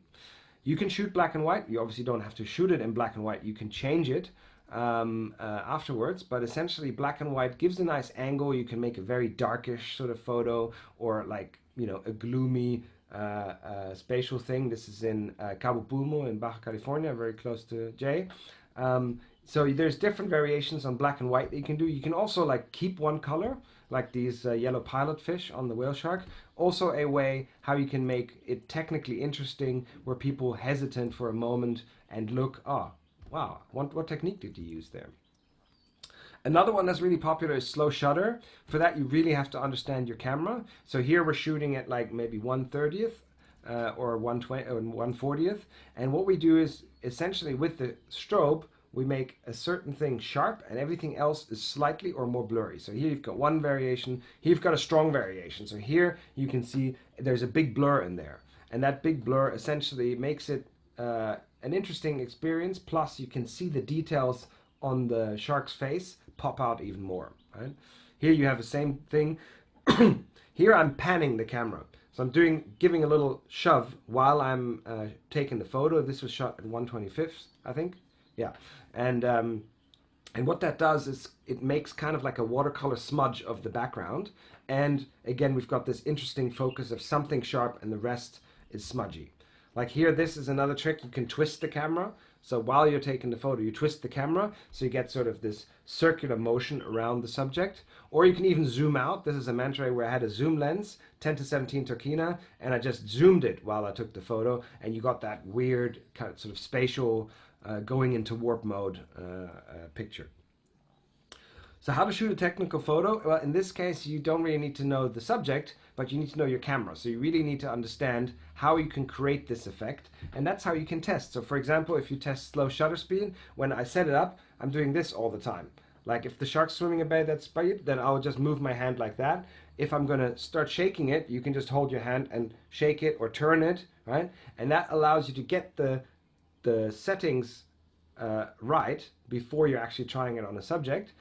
S2: You can shoot black and white. You obviously don't have to shoot it in black and white. You can change it afterwards, but essentially black and white gives a nice angle. You can make a very darkish sort of photo, or like, you know, a gloomy spatial thing. This is in Cabo Pulmo in Baja California, very close to Jay. So there's different variations on black and white that you can do. You can also like keep one color, like these yellow pilot fish on the whale shark. Also a way how you can make it technically interesting, where people hesitant for a moment and look, oh, wow, what technique did you use there? Another one that's really popular is slow shutter. For that, you really have to understand your camera. So here we're shooting at like maybe 1/30th or 1/20 or 1/40th. And what we do is essentially with the strobe, we make a certain thing sharp and everything else is slightly or more blurry. So here you've got one variation, here you've got a strong variation. So here you can see there's a big blur in there. And that big blur essentially makes it an interesting experience. Plus you can see the details on the shark's face pop out even more, right? Here you have the same thing. Here I'm panning the camera. So I'm giving a little shove while I'm taking the photo. This was shot at 1/25th, I think. Yeah, and what that does is it makes kind of like a watercolor smudge of the background. And again, we've got this interesting focus of something sharp and the rest is smudgy. Like here, this is another trick. You can twist the camera. So while you're taking the photo, you twist the camera so you get sort of this circular motion around the subject. Or you can even zoom out. This is a manta ray where I had a zoom lens, 10-17 Turkina, and I just zoomed it while I took the photo, and you got that weird kind of sort of spatial going into warp mode picture. So how to shoot a technical photo? Well, in this case, you don't really need to know the subject, but you need to know your camera. So you really need to understand how you can create this effect, and that's how you can test. So for example, if you test slow shutter speed, when I set it up, I'm doing this all the time. Like if the shark's swimming at that speed, then I'll just move my hand like that. If I'm going to start shaking it, you can just hold your hand and shake it or turn it, right? And that allows you to get the settings right before you're actually trying it on a subject.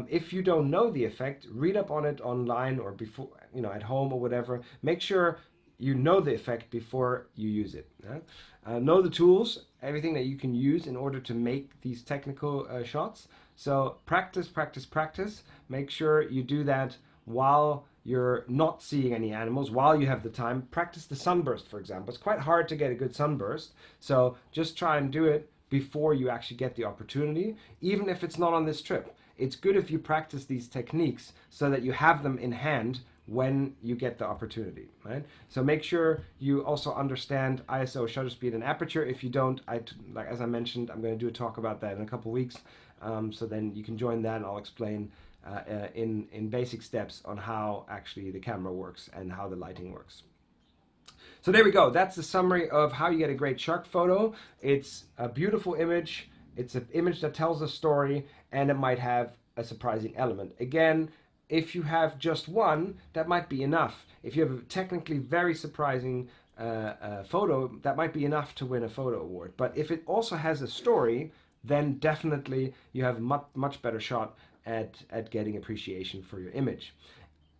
S2: If you don't know the effect, read up on it online or before, at home or whatever. Make sure you know the effect before you use it. Yeah? Know the tools, everything that you can use in order to make these technical shots. So practice, practice, practice. Make sure you do that while you're not seeing any animals, while you have the time. Practice the sunburst, for example. It's quite hard to get a good sunburst, so just try and do it before you actually get the opportunity, even if it's not on this trip. It's good if you practice these techniques so that you have them in hand when you get the opportunity, right? So make sure you also understand ISO, shutter speed, and aperture. If you don't, like as I mentioned, I'm going to do a talk about that in a couple of weeks. So then you can join that, and I'll explain in basic steps on how actually the camera works and how the lighting works. So there we go. That's the summary of how you get a great shark photo. It's a beautiful image. It's an image that tells a story, and it might have a surprising element. Again, if you have just one, that might be enough. If you have a technically very surprising photo, that might be enough to win a photo award. But if it also has a story, then definitely you have a much better shot at getting appreciation for your image.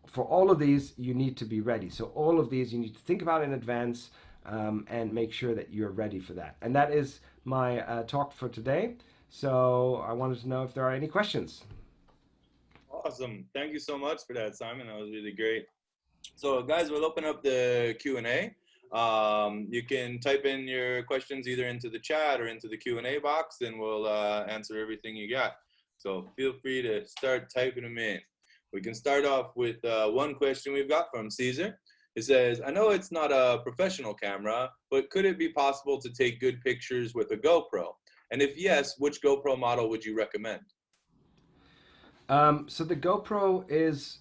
S2: For all of these, you need to be ready. So all of these you need to think about in advance and make sure that you're ready for that. And that is my talk for today. So I wanted to know if there are any questions.
S1: Awesome. Thank you so much for that, Simon. That was really great. So guys, we'll open up the Q&A. You can type in your questions either into the chat or into the Q&A box, and we'll answer everything you got. So feel free to start typing them in. We can start off with one question we've got from Caesar. It says, I know it's not a professional camera, but could it be possible to take good pictures with a GoPro? And if yes, which GoPro model would you recommend?
S2: So the GoPro is,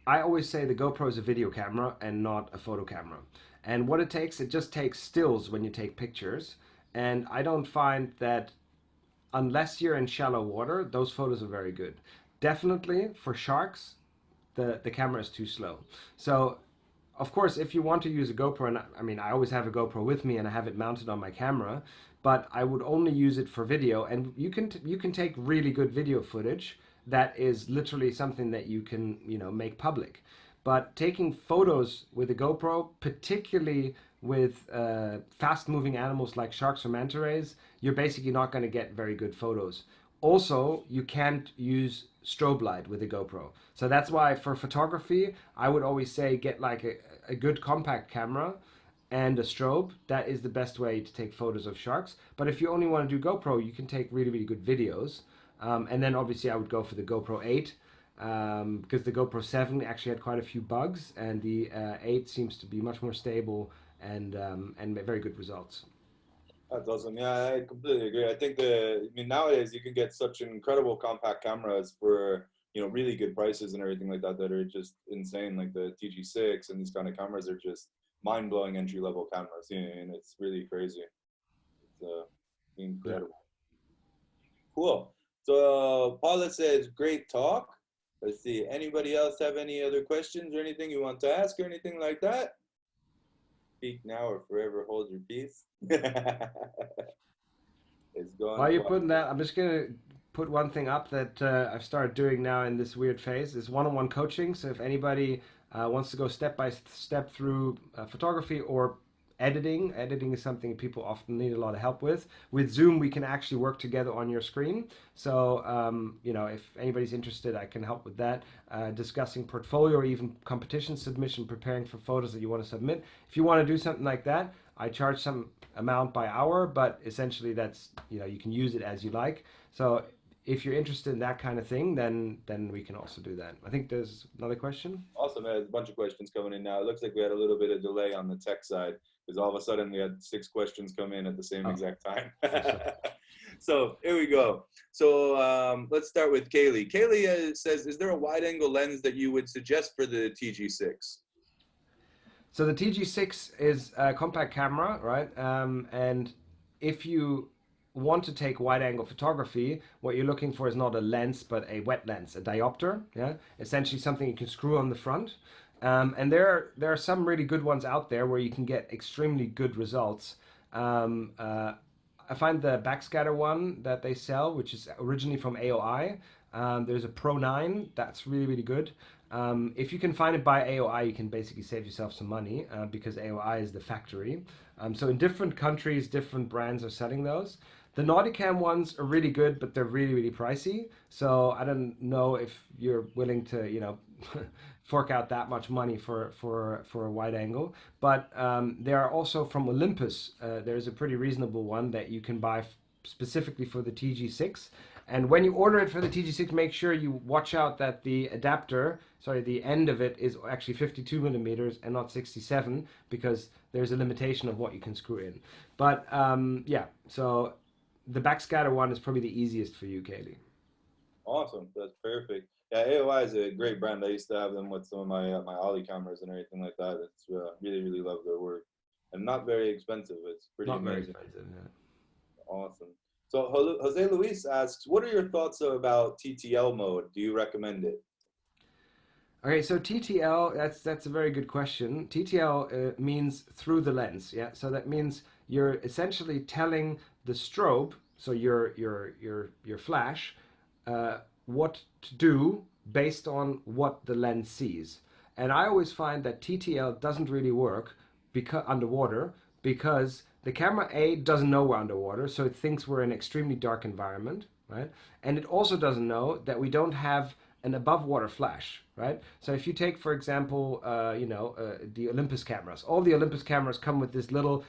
S2: I always say the GoPro is a video camera and not a photo camera. And what it just takes stills when you take pictures. And I don't find that unless you're in shallow water, those photos are very good. Definitely for sharks, the camera is too slow. So of course, if you want to use a GoPro, and I mean, I always have a GoPro with me and I have it mounted on my camera, but I would only use it for video. And you can take really good video footage that is literally something that you can, make public. But taking photos with a GoPro, particularly with fast-moving animals like sharks or manta rays, you're basically not going to get very good photos. Also, you can't use strobe light with a GoPro. So that's why for photography, I would always say get like a good compact camera and a strobe. That is the best way to take photos of sharks. But if you only want to do GoPro, you can take really, really good videos. And then obviously I would go for the GoPro 8 because the GoPro 7 actually had quite a few bugs, and the 8 seems to be much more stable and very good results.
S1: That's awesome. Yeah, I completely agree. I think nowadays you can get such incredible compact cameras for, really good prices and everything like that are just insane. Like the TG6 and these kind of cameras are just mind-blowing entry-level cameras, and it's really crazy. It's incredible. Yeah. Cool. So Paula says, great talk. Let's see. Anybody else have any other questions or anything you want to ask or anything like that? Speak now or forever hold your peace. It's going.
S2: While you're putting that, I'm just going to put one thing up that I've started doing now in this weird phase is one-on-one coaching. So if anybody wants to go step by step through photography or editing is something people often need a lot of help with. With Zoom, we can actually work together on your screen. So, if anybody's interested, I can help with that. Discussing portfolio or even competition submission, preparing for photos that you want to submit. If you want to do something like that, I charge some amount by hour, but essentially that's, you can use it as you like. So if you're interested in that kind of thing, then we can also do that. I think there's another question.
S1: Awesome. There's a bunch of questions coming in now. It looks like we had a little bit of delay on the tech side because all of a sudden we had 6 questions come in at the same exact time. So here we go. So let's start with Kaylee. Kaylee says, is there a wide angle lens that you would suggest for the TG6?
S2: So the TG6 is a compact camera, right? And if you want to take wide angle photography, what you're looking for is not a lens, but a wet lens, a diopter, yeah? Essentially something you can screw on the front. And there are some really good ones out there where you can get extremely good results. I find the backscatter one that they sell, which is originally from AOI, There's a Pro 9 that's really, really good. If you can find it by AOI, you can basically save yourself some money because AOI is the factory. So in different countries, different brands are selling those. The Nauticam ones are really good, but they're really, really pricey. So I don't know if you're willing to, fork out that much money for a wide angle. But there are also from Olympus. There's a pretty reasonable one that you can buy specifically for the TG6. And when you order it for the TG6, make sure you watch out that the adapter, sorry, the end of it is actually 52 millimeters and not 67, because there's a limitation of what you can screw in. But yeah, so the backscatter one is probably the easiest for you, Kaylee.
S1: Awesome, that's perfect. Yeah, AOI is a great brand. I used to have them with some of my Ollie cameras and everything like that. It's really, really love their work, and not very expensive. It's pretty
S2: Not very
S1: amazing.
S2: expensive, yeah.
S1: Awesome. So Jose Luis asks, what are your thoughts about TTL mode? Do you recommend it?
S2: Okay, so TTL, that's a very good question. TTL means through the lens, yeah. So that means you're essentially telling the strobe, so your flash, what to do based on what the lens sees. And I always find that TTL doesn't really work because underwater, because the camera A doesn't know we're underwater, so it thinks we're in an extremely dark environment, right? And it also doesn't know that we don't have an above water flash, right? So if you take, for example, the Olympus cameras, all the Olympus cameras come with this little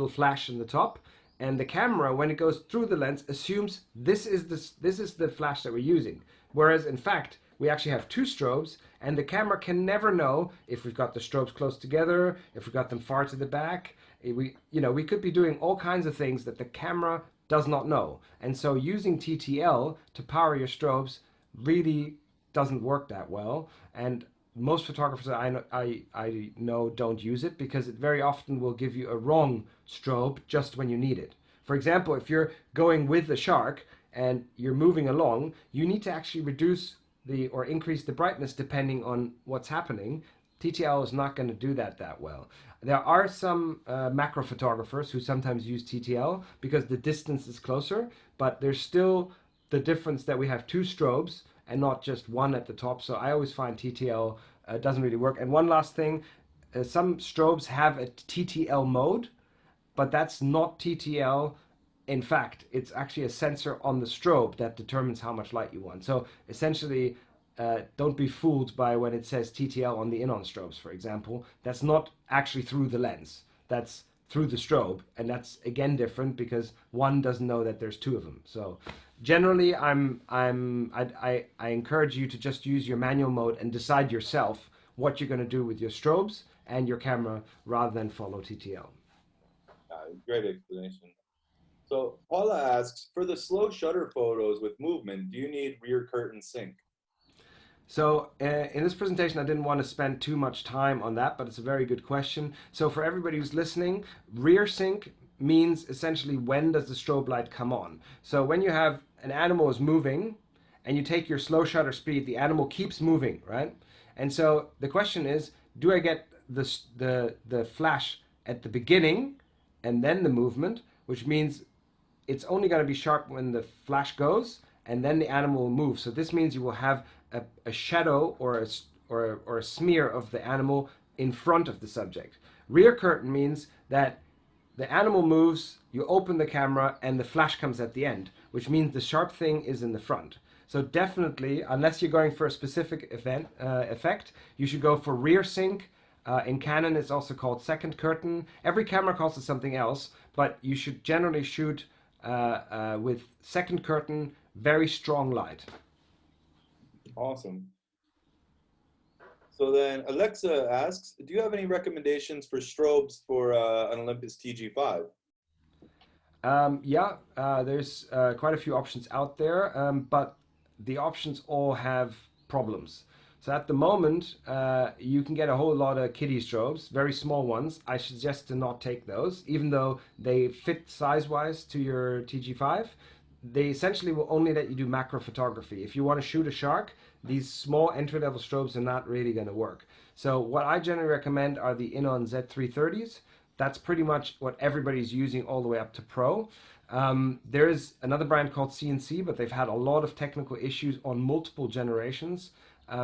S2: flash in the top, and the camera, when it goes through the lens, assumes this is the flash that we're using. Whereas in fact, we actually have two strobes, and the camera can never know if we've got the strobes close together, if we've got them far to the back. We could be doing all kinds of things that the camera does not know. And so using TTL to power your strobes really doesn't work that well. And most photographers I know don't use it because it very often will give you a wrong strobe just when you need it. For example, if you're going with a shark and you're moving along, you need to actually reduce or increase the brightness depending on what's happening. TTL is not going to do that well. There are some macro photographers who sometimes use TTL because the distance is closer, but there's still the difference that we have two strobes and not just one at the top. So I always find TTL doesn't really work. And one last thing, some strobes have a TTL mode, but that's not TTL. In fact, it's actually a sensor on the strobe that determines how much light you want. So essentially, don't be fooled by when it says TTL on the in-on strobes, for example. That's not actually through the lens. That's through the strobe, and that's again different because one doesn't know that there's two of them. So generally, I encourage you to just use your manual mode and decide yourself what you're going to do with your strobes and your camera rather than follow TTL.
S1: Great explanation. So Paula asks, for the slow shutter photos with movement, do you need rear curtain sync?
S2: So in this presentation, I didn't want to spend too much time on that, but it's a very good question. So for everybody who's listening, rear sync means essentially when does the strobe light come on. So when you have an animal is moving and you take your slow shutter speed, the animal keeps moving, right? And so the question is, do I get the flash at the beginning and then the movement, which means it's only going to be sharp when the flash goes and then the animal will move. So this means you will have a shadow or a smear of the animal in front of the subject. Rear curtain means that the animal moves, you open the camera, and the flash comes at the end, which means the sharp thing is in the front. So definitely, unless you're going for a specific effect, you should go for rear sync. In Canon, it's also called second curtain. Every camera calls it something else, but you should generally shoot with second curtain, very strong light.
S1: Awesome. So then Alexa asks, do you have any recommendations for strobes for an Olympus TG5?
S2: Yeah, there's quite a few options out there, but the options all have problems. So at the moment, you can get a whole lot of kiddie strobes, very small ones. I suggest to not take those, even though they fit size-wise to your TG5. They essentially will only let you do macro photography. If you want to shoot a shark, these small entry-level strobes are not really going to work. So what I generally recommend are the Inon Z330s. that's pretty much what everybody's using all the way up to Pro. There is another brand called CNC, but they've had a lot of technical issues on multiple generations.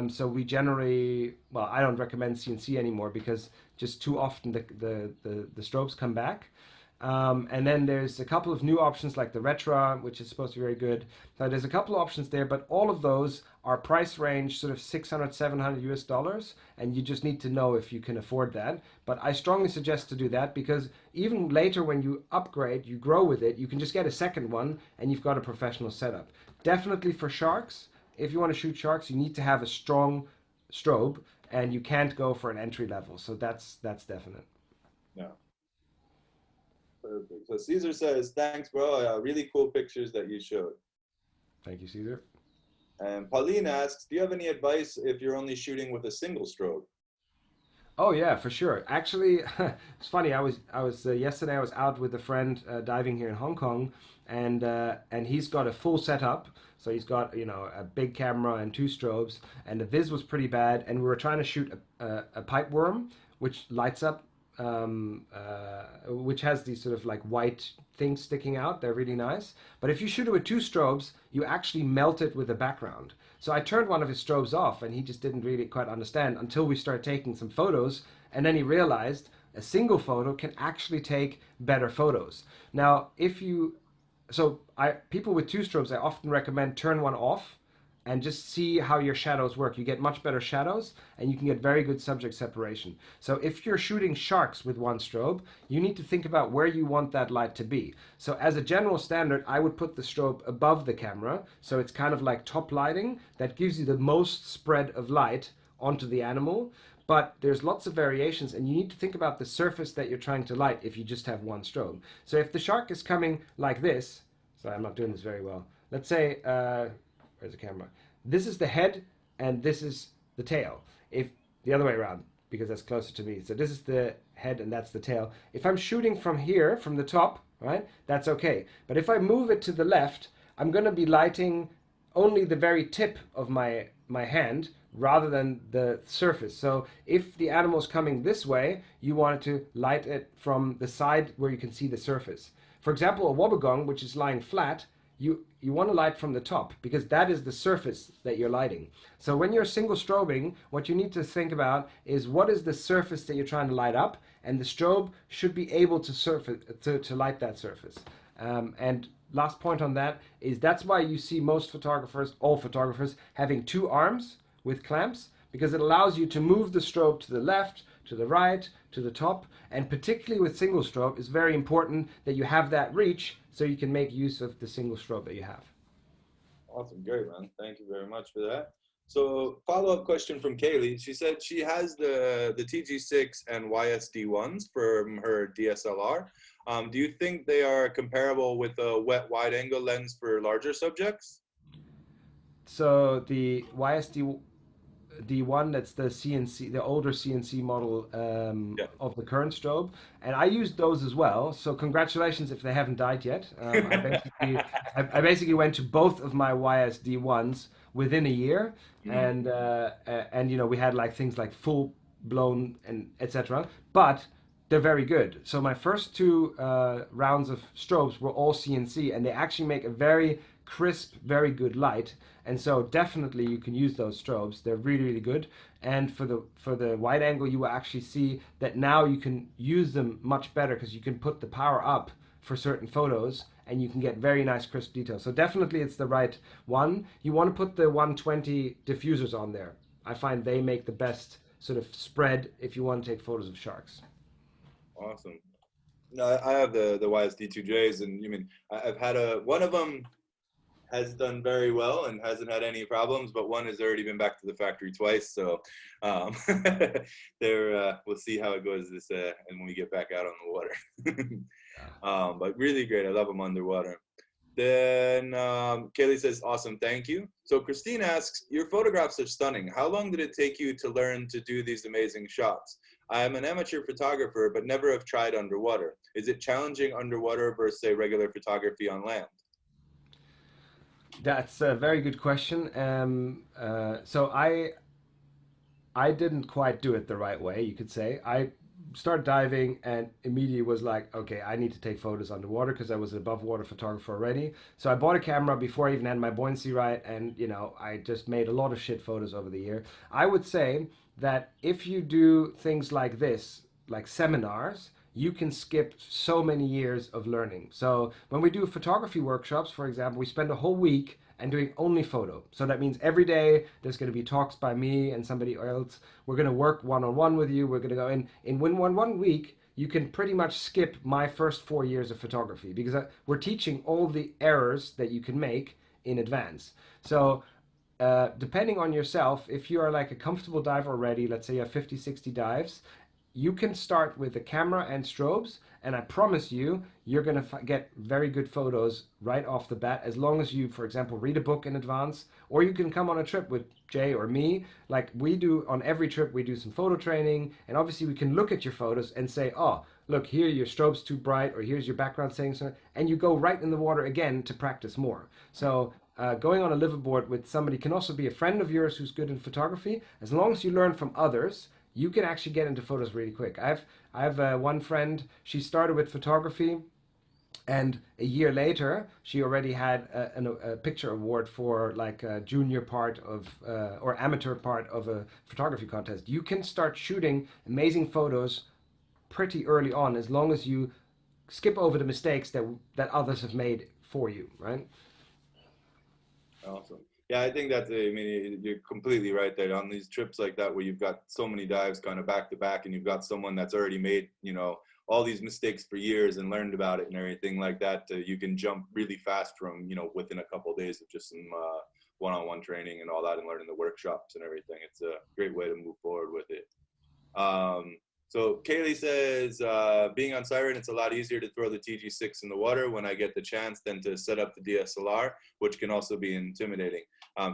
S2: So we generally, well, I don't recommend CNC anymore because just too often the strobes come back. And then there's a couple of new options like the Retra, which is supposed to be very good. So there's a couple of options there, but all of those are price range sort of 600, 700 US dollars, and you just need to know if you can afford that. But I strongly suggest to do that because even later when you upgrade, you grow with it, you can just get a second one and you've got a professional setup. Definitely for sharks, if you want to shoot sharks, you need to have a strong strobe and you can't go for an entry level. So that's definite.
S1: Yeah. Perfect. So Caesar says, thanks, bro. Really cool pictures that you showed.
S2: Thank you, Caesar.
S1: And Pauline asks, do you have any advice if you're only shooting with a single strobe?
S2: Oh yeah, for sure. Actually, it's funny. I was yesterday. I was out with a friend diving here in Hong Kong, and he's got a full setup. So he's got a big camera and two strobes, and the vis was pretty bad. And we were trying to shoot a pipe worm, which lights up, which has these sort of like white things sticking out. They're really nice. But if you shoot it with two strobes, you actually melt it with the background. So I turned one of his strobes off, and he just didn't really quite understand until we started taking some photos, and then he realized a single photo can actually take better photos. Now, people with two strobes, I often recommend turn one off and just see how your shadows work. You get much better shadows and you can get very good subject separation. So if you're shooting sharks with one strobe, you need to think about where you want that light to be. So as a general standard, I would put the strobe above the camera. So it's kind of like top lighting that gives you the most spread of light onto the animal. But there's lots of variations and you need to think about the surface that you're trying to light if you just have one strobe. So if the shark is coming like this, sorry, I'm not doing this very well. Let's say, where's the camera? This is the head and this is the tail. If the other way around, because that's closer to me. So this is the head and that's the tail. If I'm shooting from here, from the top, right, that's okay. But if I move it to the left, I'm going to be lighting only the very tip of my hand rather than the surface. So if the animal's coming this way, you want to light it from the side where you can see the surface. For example, a wobbegong, which is lying flat, you want to light from the top because that is the surface that you're lighting. So when you're single strobing, what you need to think about is what is the surface that you're trying to light up, and the strobe should be able to light that surface. And last point on that is that's why you see most photographers, all photographers, having two arms with clamps, because it allows you to move the strobe to the left, to the right, to the top, and particularly with single strobe, it's very important that you have that reach so you can make use of the single strobe that you have.
S1: Awesome, great, man. Thank you very much for that. So follow-up question from Kaylee. She said she has the TG6 and YSD ones from her DSLR. Do you think they are comparable with a wet wide-angle lens for larger subjects?
S2: So the YSD, the one that's the CNC, the older CNC model
S1: Yeah.
S2: of the current strobe, and I used those as well. So congratulations if they haven't died yet. I basically went to both of my YSD ones within a year, and we had like things like full blown and etc. But they're very good. So my first two rounds of strobes were all CNC, and they actually make a very crisp, very good light. And so definitely you can use those strobes. They're really, really good. And for the wide angle, you will actually see that now you can use them much better because you can put the power up for certain photos and you can get very nice crisp details. So definitely it's the right one. You want to put the 120 diffusers on there. I find they make the best sort of spread if you want to take photos of sharks.
S1: Awesome. No, I have the YSD2Js, and I've had one of them has done very well and hasn't had any problems, but one has already been back to the factory twice. So we'll see how it goes and when we get back out on the water. But really great. I love them underwater. Then Kaylee says, awesome, thank you. So Christine asks, your photographs are stunning. How long did it take you to learn to do these amazing shots? I am an amateur photographer, but never have tried underwater. Is it challenging underwater versus, say, regular photography on land?
S2: That's a very good question. So I didn't quite do it the right way, you could say. I started diving and immediately was like, okay, I need to take photos underwater because I was an above water photographer already. So I bought a camera before I even had my buoyancy right, and I just made a lot of shit photos over the year. I would say that if you do things like this, like seminars, you can skip so many years of learning. So when we do photography workshops, for example, we spend a whole week and doing only photo. So that means every day there's going to be talks by me and somebody else. We're going to work one-on-one with you. We're going to go in one week. You can pretty much skip my first 4 years of photography because we're teaching all the errors that you can make in advance. So depending on yourself, if you are like a comfortable diver already, let's say you have 50, 60 dives, you can start with the camera and strobes, and I promise you, you're going to get very good photos right off the bat, as long as you, for example, read a book in advance, or you can come on a trip with Jay or me. Like we do on every trip, we do some photo training, and obviously we can look at your photos and say, oh, look, here your strobe's too bright, or here's your background saying something, and you go right in the water again to practice more. So going on a liveaboard with somebody can also be a friend of yours who's good in photography. As long as you learn from others, you can actually get into photos really quick. I have one friend. She started with photography, and a year later, she already had a picture award for like a junior part of or amateur part of a photography contest. You can start shooting amazing photos pretty early on, as long as you skip over the mistakes that others have made for you, right?
S1: Awesome. Yeah, I think that's, I mean, you're completely right there. On these trips like that, where you've got so many dives kind of back to back, and you've got someone that's already made, all these mistakes for years and learned about it and everything like that, you can jump really fast from, within a couple of days of just some one-on-one training and all that, and learning the workshops and everything. It's a great way to move forward with it. So Kaylee says, being on Siren, it's a lot easier to throw the TG6 in the water when I get the chance than to set up the DSLR, which can also be intimidating.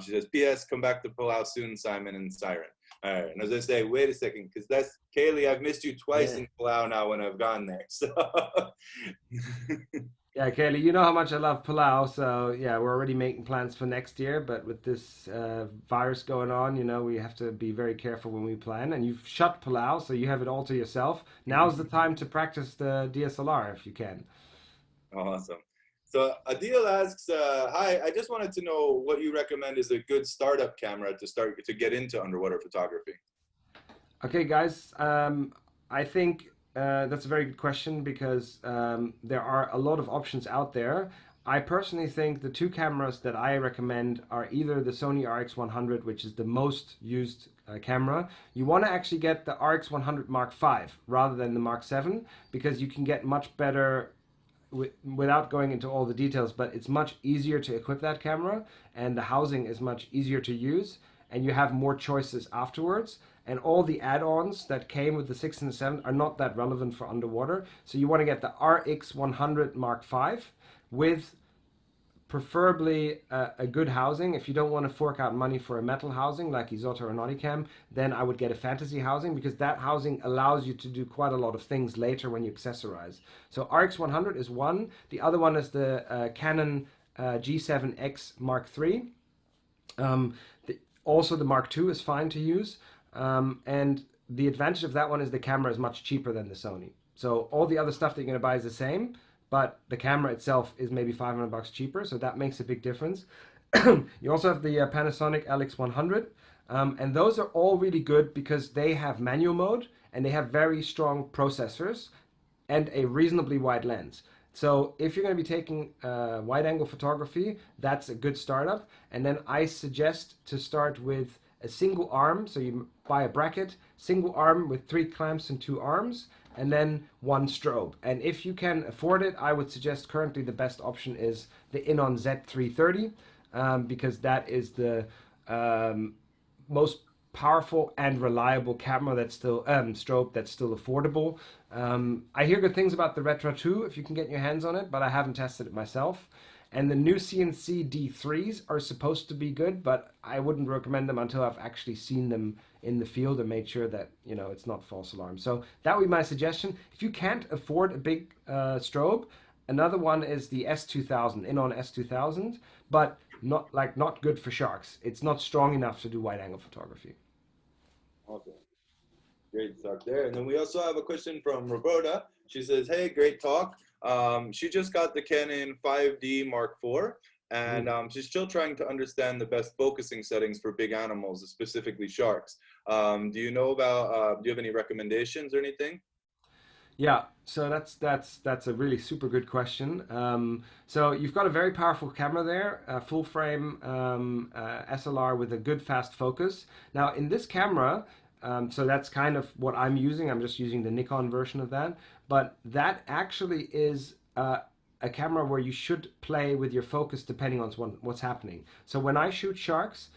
S1: She says, P.S. come back to pull out soon, Simon and Siren. All right. And I was going to say, wait a second, because that's, Kaylee, I've missed you twice in Palau now when I've gone there. So
S2: Yeah, Kaylee, you know how much I love Palau, so yeah, we're already making plans for next year, but with this virus going on, we have to be very careful when we plan. And you've shut Palau, so you have it all to yourself. Now's the time to practice the DSLR if you can.
S1: Awesome. So Adil asks, hi, I just wanted to know what you recommend is a good startup camera to get into underwater photography.
S2: Okay, guys, I think that's a very good question because there are a lot of options out there. I personally think the two cameras that I recommend are either the Sony RX100, which is the most used camera. You want to actually get the RX100 Mark V rather than the Mark VII, because you can get much better without going into all the details, but it's much easier to equip that camera, and the housing is much easier to use, and you have more choices afterwards. And all the add-ons that came with the 6 and the 7 are not that relevant for underwater. So you want to get the RX100 Mark V with preferably a good housing. If you don't want to fork out money for a metal housing like Isotta or Nauticam, then I would get a fantasy housing, because that housing allows you to do quite a lot of things later when you accessorize. So RX100 is one. The other one is the Canon G7X Mark III. Also the Mark II is fine to use. And the advantage of that one is the camera is much cheaper than the Sony. So all the other stuff that you're going to buy is the same, but the camera itself is maybe $500 cheaper, so that makes a big difference. You also have the Panasonic LX100, and those are all really good because they have manual mode and they have very strong processors and a reasonably wide lens. So if you're going to be taking wide angle photography, that's a good startup. And then I suggest to start with a single arm. So you buy a bracket, single arm with 3 clamps and 2 arms, and then 1 strobe. And if you can afford it, I would suggest currently the best option is the Inon Z330, because that is the most powerful and reliable camera that's still strobe that's still affordable. I hear good things about the Retro 2 if you can get your hands on it, but I haven't tested it myself. And the new CNC D3s are supposed to be good, but I wouldn't recommend them until I've actually seen them in the field and made sure that it's not false alarm. So that would be my suggestion. If you can't afford a big strobe, another one is the S2000, Inon S2000, but not good for sharks. It's not strong enough to do wide angle photography.
S1: Okay. Great talk there. And then we also have a question from Roberta. She says, hey, great talk. She just got the Canon 5D Mark IV, and she's still trying to understand the best focusing settings for big animals, specifically sharks. Do you know about, do you have any recommendations or anything?
S2: Yeah, so that's a really super good question. So you've got a very powerful camera there, a full frame SLR with a good fast focus. Now in this camera, so that's kind of what I'm using. I'm just using the Nikon version of that, but that actually is a camera where you should play with your focus depending on what's happening. So when I shoot sharks,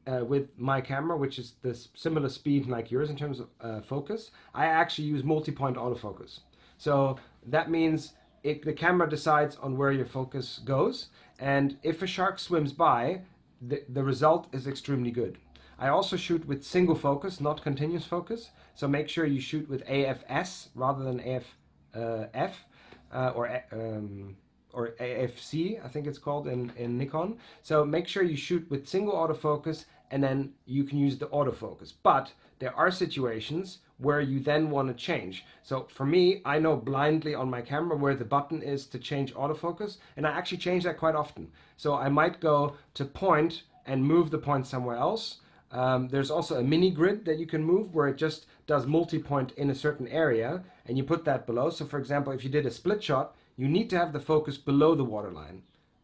S2: with my camera, which is this similar speed like yours in terms of focus, I actually use multi-point autofocus. So that means the camera decides on where your focus goes, and if a shark swims by, the result is extremely good. I also shoot with single focus, not continuous focus. So make sure you shoot with AFS rather than AFF or AFC, I think it's called in Nikon. So make sure you shoot with single autofocus, and then you can use the autofocus. But there are situations where you then want to change. So for me, I know blindly on my camera where the button is to change autofocus, and I actually change that quite often. So I might go to point and move the point somewhere else. There's also a mini grid that you can move where it just does multi-point in a certain area, and you put that below. So for example, if you did a split shot, you need to have the focus below the waterline.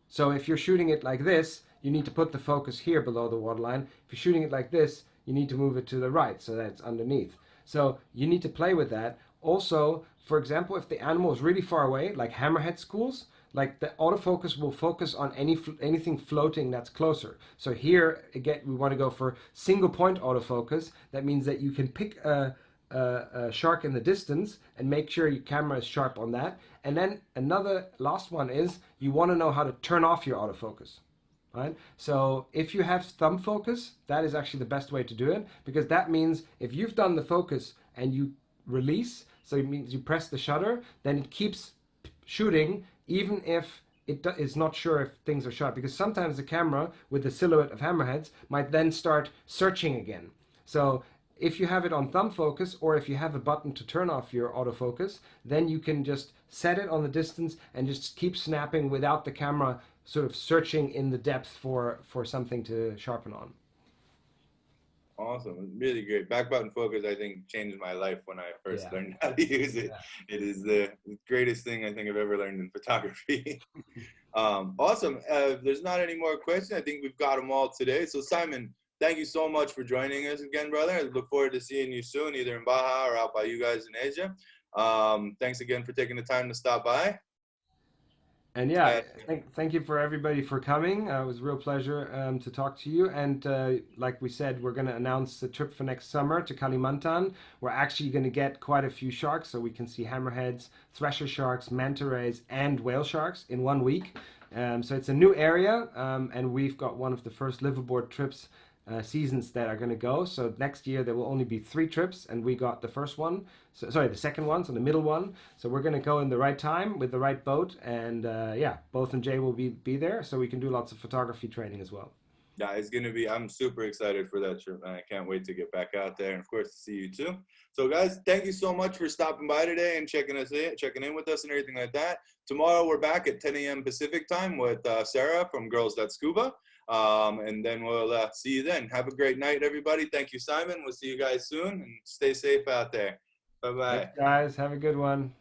S2: So if you're shooting it like this, you need to put the focus here below the waterline. If you're shooting it like this, you need to move it to the right so that it's underneath. So you need to play with that. Also, for example, if the animal is really far away, like hammerhead schools, like the autofocus will focus on anything floating that's closer. So here, again, we want to go for single point autofocus. That means that you can pick a shark in the distance and make sure your camera is sharp on that. And then another last one is you want to know how to turn off your autofocus. Right? So if you have thumb focus, that is actually the best way to do it, because that means if you've done the focus and you release, so it means you press the shutter, then it keeps shooting even if it is not sure if things are sharp, because sometimes the camera with the silhouette of hammerheads might then start searching again. So if you have it on thumb focus, or if you have a button to turn off your autofocus, then you can just set it on the distance and just keep snapping without the camera sort of searching in the depth for something to sharpen on.
S1: Awesome. Really great. Back button focus, I think, changed my life when I first learned how to use it. Yeah. It is the greatest thing I think I've ever learned in photography. Awesome. If there's not any more questions, I think we've got them all today. So Simon, thank you so much for joining us again, brother. I look forward to seeing you soon, either in Baja or out by you guys in Asia. Thanks again for taking the time to stop by.
S2: And yeah, thank you for everybody for coming. It was a real pleasure to talk to you. And like we said, we're going to announce the trip for next summer to Kalimantan. We're actually going to get quite a few sharks, so we can see hammerheads, thresher sharks, manta rays, and whale sharks in 1 week. So it's a new area, and we've got one of the first liveaboard trips seasons that are going to go. So next year there will only be 3 trips, and we got the first one, so, sorry, the second one, so the middle one. So we're going to go in the right time with the right boat, and yeah, both and Jay will be there, so we can do lots of photography training as well.
S1: Yeah, it's going to be, I'm super excited for that trip, and I can't wait to get back out there, and of course to see you too. So guys, thank you so much for stopping by today and checking in with us and everything like that. Tomorrow we're back at 10 a.m. Pacific time with Sarah from Girls That Scuba. And then we'll see you then. Have a great night, everybody. Thank you, Simon. We'll see you guys soon, and stay safe out there. Bye-bye.
S2: Thanks, guys. Have a good one.